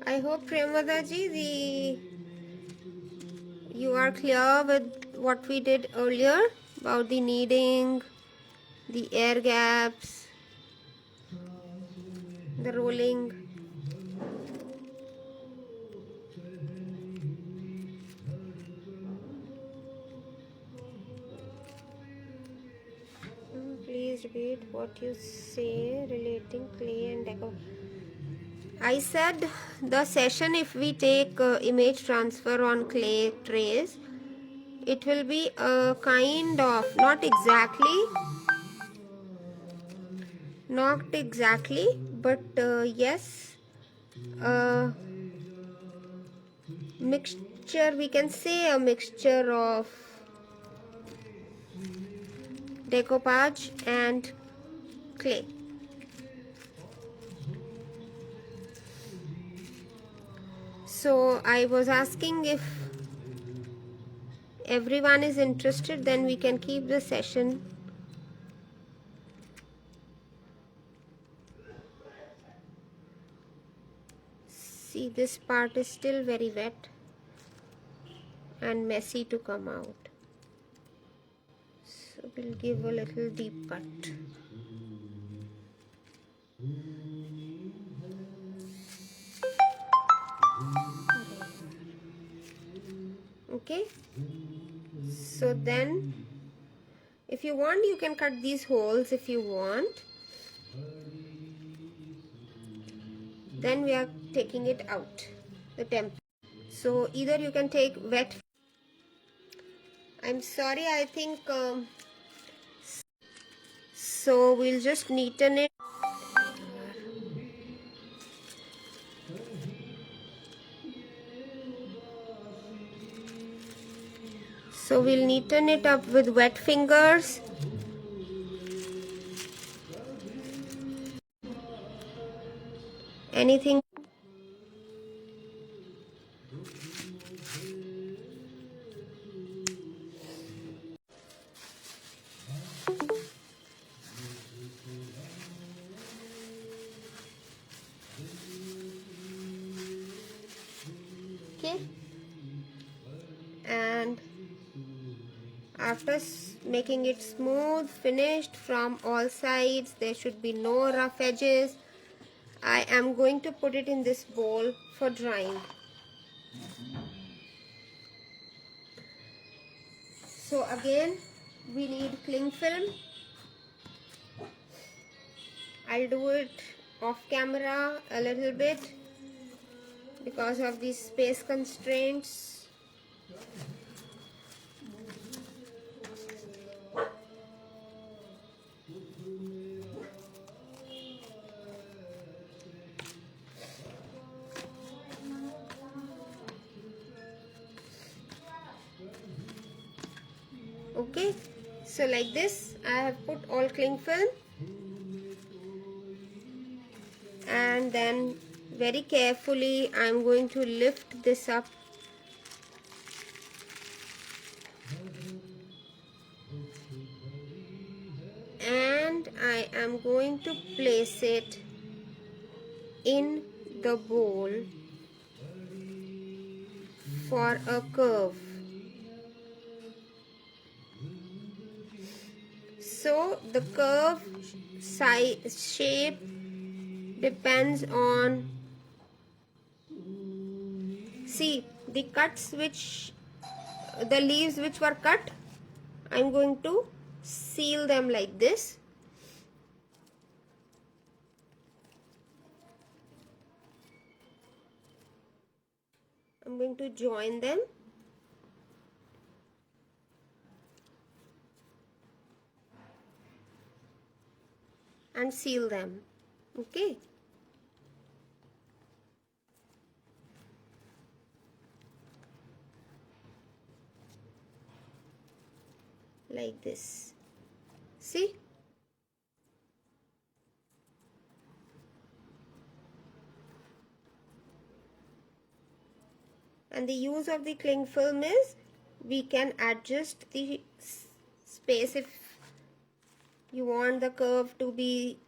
Speaker 1: I hope Premadaji, you are clear with what we did earlier about the kneading, the air gaps, the rolling. Please repeat what you say relating clay and deco. I said the session, if we take image transfer on clay trays, it will be a kind of, not exactly, but yes, uh, mixture, we can say a mixture of decoupage and clay. So I was asking if everyone is interested, then we can keep the session. See, this part is still very wet and messy to come out. So we'll give a little deep cut. Okay, so then if you want, you can cut these holes if you want. Then we are taking it out, the temp. So either you can take wet. I'm sorry, I think so we'll just neaten it. So we'll neaten it up with wet fingers. Anything. Okay. And after making it smooth, finished from all sides, there should be no rough edges. I am going to put it in this bowl for drying. So again, we need cling film. I'll do it off camera a little bit because of these space constraints. Okay, so like this, I have put all cling film, and then very carefully I'm going to lift this up and I am going to place it in the bowl for a curve. So the curve size shape depends on, see, the leaves which were cut, I'm going to seal them like this. I'm going to join them and seal them. Okay. Like this. See? And the use of the cling film is we can adjust the space. If you want the curve to be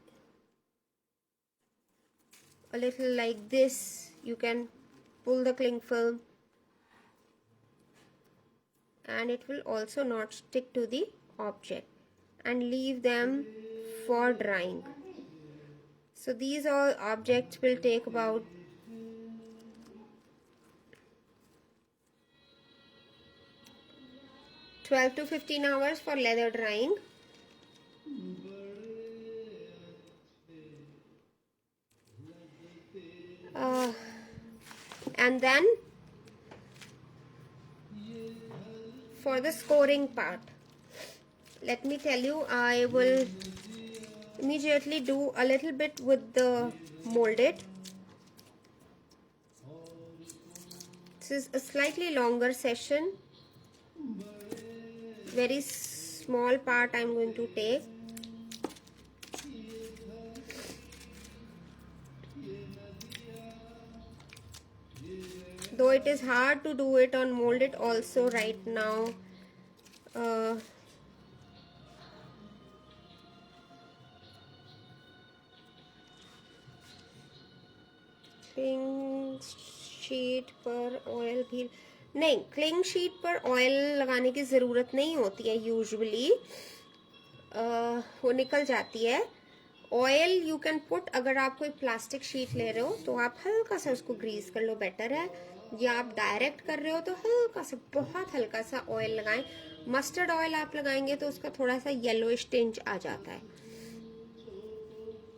Speaker 1: a little like this, you can pull the cling film and it will also not stick to the object, and leave them for drying. So these all objects will take about 12 to 15 hours for leather drying. And then for the scoring part, let me tell you, I will immediately do a little bit with the molded. This is a slightly longer session. Very small part I'm going to take. Though it is hard to do it on molded also right now. Cling sheet पर oil भी नहीं, cling sheet पर oil लगाने की ज़रूरत नहीं होती है यूजुअली, वो निकल जाती है। ऑयल यू कैन पुट, अगर आप कोई प्लास्टिक शीट ले रहे हो तो आप हल्का सा उसको ग्रीस कर लो, बेटर है। या आप डायरेक्ट कर रहे हो तो हल्का सा, बहुत हल्का सा ऑयल लगाएं। मस्टर्ड ऑयल आप लगाएंगे तो उसका थोड़ा सा येलोइश टिंच आ जाता है।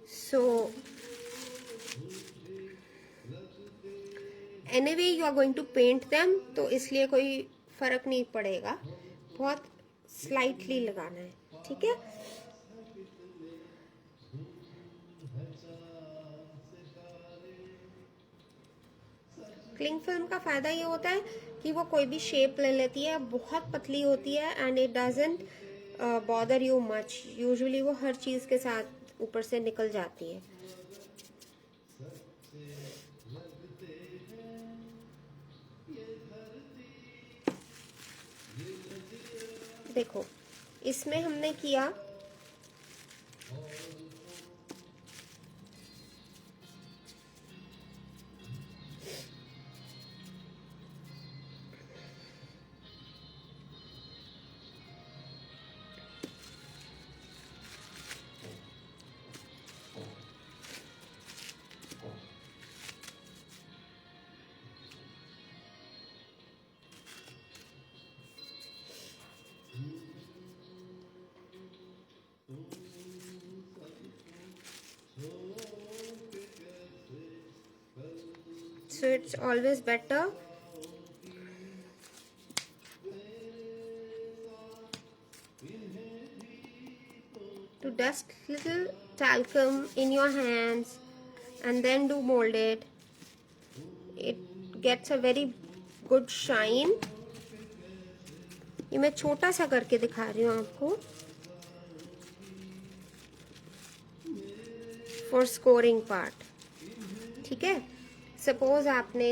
Speaker 1: So anyway you are going to paint them, तो इसलिए कोई फर्क नहीं पड़ेगा, बहुत स्लाइटली लगाना है, ठीक है। क्लिंग फिल्म का फायदा ये होता है कि वो कोई भी शेप ले लेती है, बहुत पतली होती है, and it doesn't bother you much. Usually वो हर चीज के साथ ऊपर से निकल जाती है। देखो इसमें हमने किया so it's always better to dust little talcum in your hands and then do mold it. It gets a very good shine. ये मैं छोटा सा करके दिखा रही हूँ आपको फॉर स्कोरिंग पार्ट, ठीक है। सपोज आपने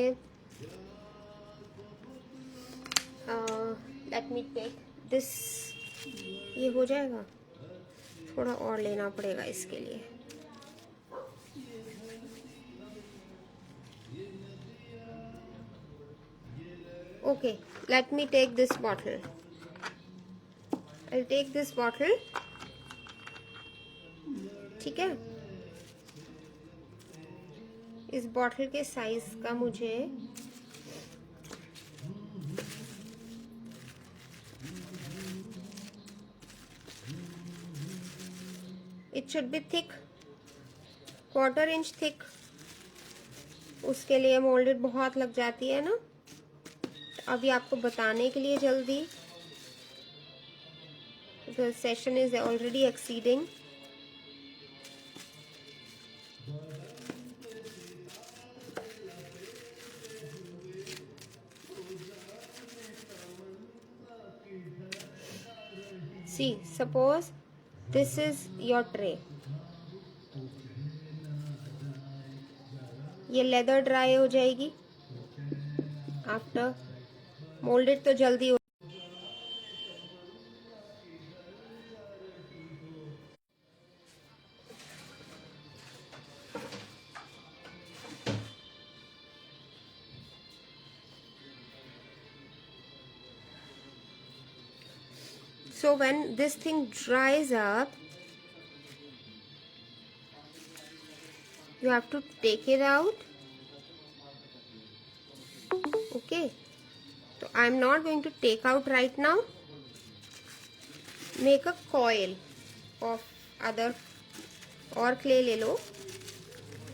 Speaker 1: लेट मी टेक दिस, ये हो जाएगा, थोड़ा और लेना पड़ेगा इसके लिए। Okay, let me take this bottle, I take this bottle, ठीक है। इस बॉटल के साइज का मुझे it should be thick, 1/4 inch thick. उसके लिए मोल्डेड बहुत लग जाती है ना, अभी आपको बताने के लिए जल्दी, the session is already exceeding. See, suppose this is your tray. ये लेदर ड्राई हो जाएगी आफ्टर मोल्डेड, तो जल्दी हो। So when this thing dries up, you have to take it out. Okay, so I'm not going to take out right now. Make a coil of other, और clay ले लो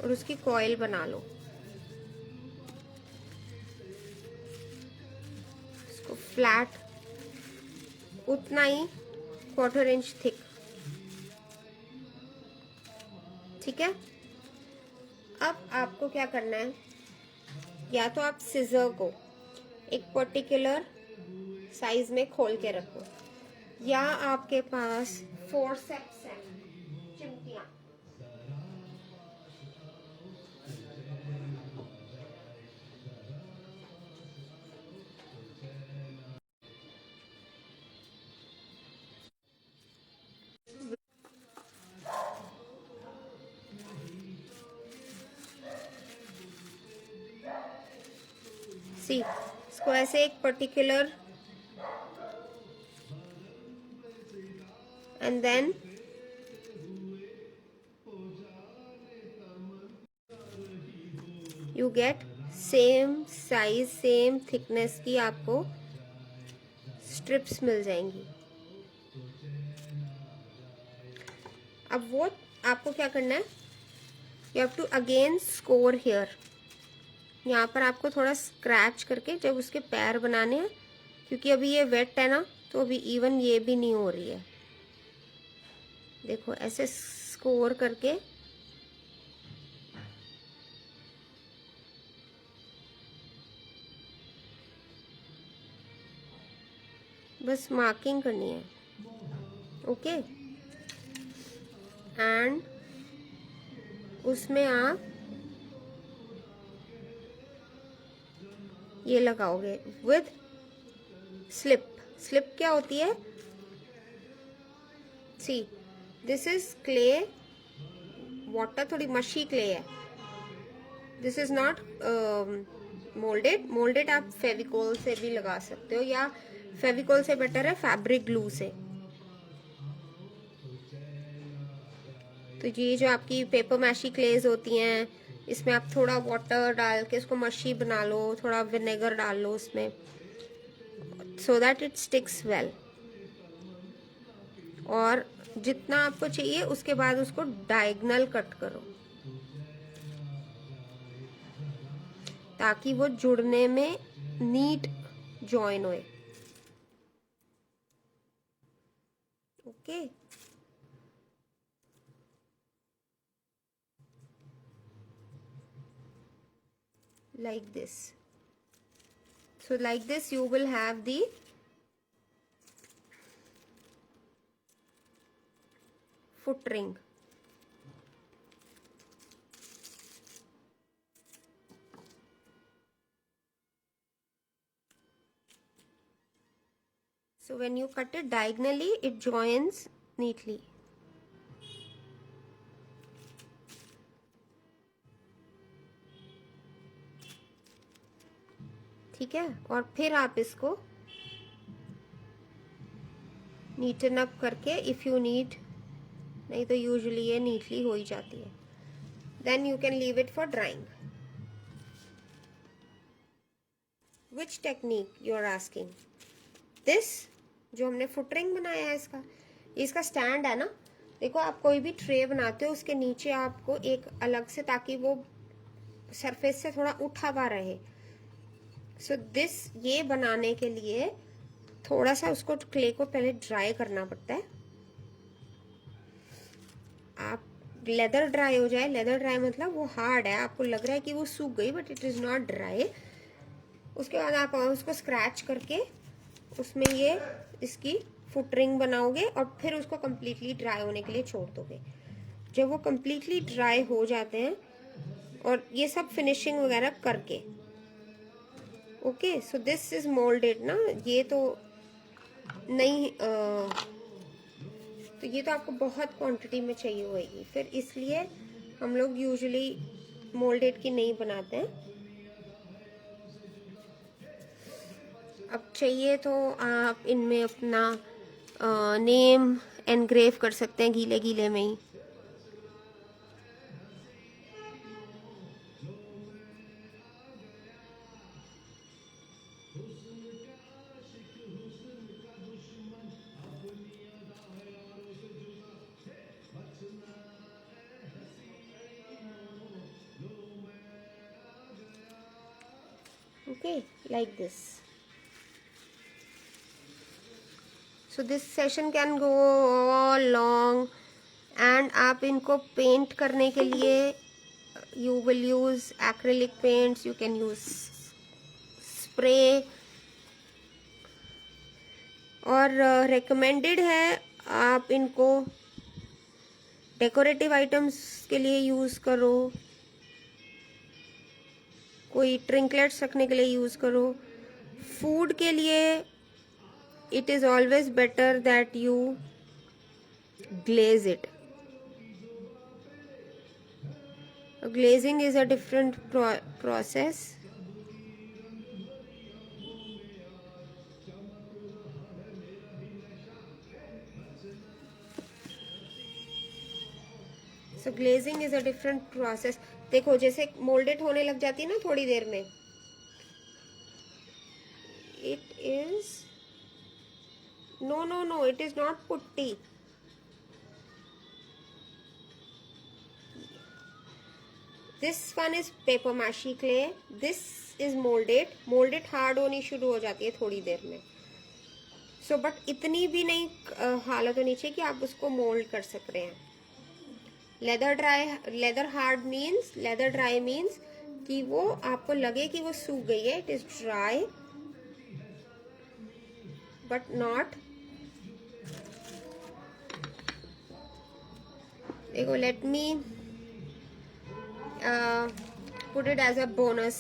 Speaker 1: और उसकी coil बना लो। Flat, उतना ही 1/4 inch thick. ठीक है, अब आपको क्या करना है, या तो आप सिजर को एक पर्टिकुलर साइज में खोल के रखो, या आपके पास फोर्सेप्स है, चिमटियां। सी, इसको ऐसे एक particular, and then you get same size same thickness की आपको स्ट्रिप्स मिल जाएंगी। अब वो आपको क्या करना है, you have to again score here. यहाँ पर आपको थोड़ा स्क्रैच करके जब उसके पैर बनाने हैं, क्योंकि अभी ये वेट है ना, तो अभी इवन ये भी नहीं हो रही है। देखो ऐसे स्कोर करके बस मार्किंग करनी है। ओके, एंड उसमें आप ये लगाओगे विद स्लिप। स्लिप क्या होती है, see this is clay water, थोड़ी मशी क्ले है, this is not moulded. Moulded आप फेविकोल से भी लगा सकते हो, या फेविकोल से बेटर है फैब्रिक ग्लू से। तो ये जो आपकी पेपर मैशी क्लेज होती हैं, इसमें आप थोड़ा वाटर डाल के उसको मशी बना लो, थोड़ा विनेगर डाल लो उसमें, so that it sticks well. और जितना आपको चाहिए उसके बाद उसको डायगोनल कट करो, ताकि वो जुड़ने में नीट जॉइन होए। Okay, like this. So like this you will have the foot ring. So when you cut it diagonally, it joins neatly. ठीक है, और फिर आप इसको नीटन अप करके, इफ यू नीड, नहीं तो यूजुअली ये नीटली हो ही जाती है, then you can leave it for drying. Which technique you are asking? This जो हमने फुट रिंग बनाया है, इसका स्टैंड है ना, देखो आप कोई भी ट्रे बनाते हो उसके नीचे आपको एक अलग से, ताकि वो सरफेस से थोड़ा उठा हुआ रहे। सो दिस, ये बनाने के लिए थोड़ा सा उसको क्ले को पहले ड्राई करना पड़ता है। आप लेदर ड्राई हो जाए, लेदर ड्राई मतलब वो हार्ड है, आपको लग रहा है कि वो सूख गई, but it is not dry. उसके बाद आप उसको स्क्रैच करके उसमें ये इसकी फुट रिंग बनाओगे, और फिर उसको कम्प्लीटली ड्राई होने के लिए छोड़ दोगे। जब वो कम्प्लीटली ड्राई हो जाते हैं, और ये सब फिनिशिंग वगैरह करके, okay, so this is moulded ना, ये तो नहीं, तो ये तो आपको बहुत क्वांटिटी में चाहिए होगी, फिर इसलिए हम लोग यूजुअली मोल्डेड की नहीं बनाते हैं। अब चाहिए तो आप इनमें अपना नेम एनग्रेव कर सकते हैं गीले गीले में ही। Okay, like this. So this session can go all long and आप इनको पेंट करने के लिए you will use acrylic paints, you can use spray, और रिकमेंडेड है आप इनको डेकोरेटिव आइटम्स के लिए यूज़ करो, कोई ट्रिंकलेट्स रखने के लिए यूज़ करो। फूड के लिए it is always better that you glaze it. Glazing is a different process. So glazing is a different process. देखो जैसे मोल्डेड होने लग जाती है ना थोड़ी देर में, it is no, it is not putty. This one is paper mache clay. This is molded. Molded hard होनी शुरू हो जाती है थोड़ी देर में. So but इतनी भी नहीं हालत होनी चाहिए कि आप उसको मोल्ड कर सक रहे हैं. Leather hard means, leather dry means कि वो आपको लगे कि वो सूख गई है. It is dry but not. देखो let me put it as a bonus.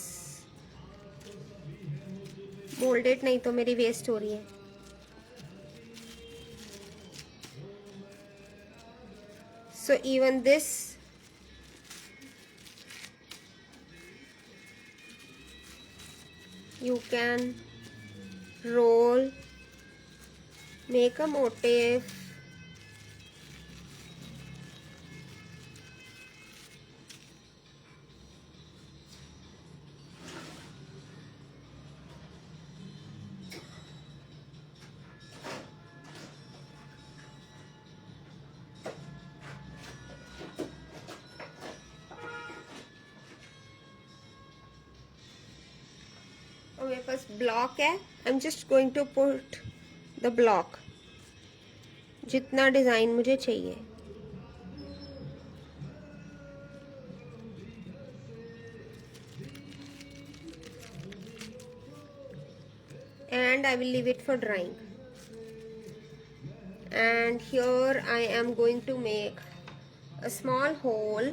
Speaker 1: Moulded नहीं तो मेरी वेस्ट हो रही है. So even this you can roll, make a motif, और मेरे पास ब्लॉक है. I am just going to put the block जितना डिजाइन मुझे चाहिए. And I will leave it for drying. And here I am going to make a small hole.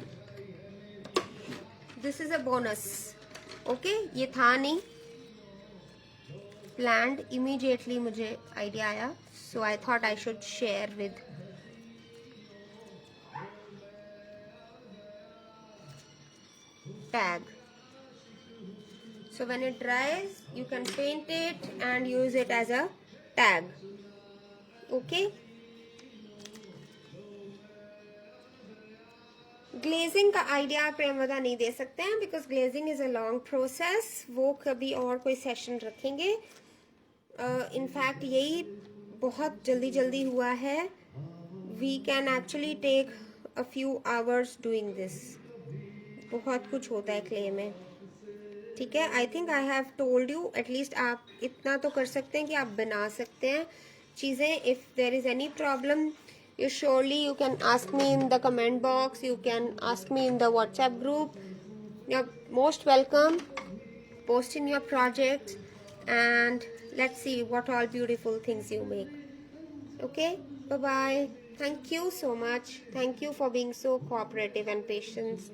Speaker 1: This is a bonus. Okay, ये था नहीं planned. Immediately मुझे idea आया, so I thought I should share with tag. So when it dries, you can paint it and use it as a tag. Okay. Glazing का idea आप प्रेमवदा नहीं दे सकते हैं because glazing is a long process. वो कभी और कोई session रखेंगे. इनफैक्ट यही बहुत जल्दी जल्दी हुआ है. We can actually take a few hours doing this. बहुत कुछ होता है क्ले में. ठीक है. I think I have told you. At least आप इतना तो कर सकते हैं कि आप बना सकते हैं चीज़ें. If there is any problem you can ask me in the comment box. You can ask me in the WhatsApp group. You're most welcome. Post in your projects and let's see what all beautiful things you make. Okay, bye bye. Thank you so much. Thank you for being so cooperative and patient.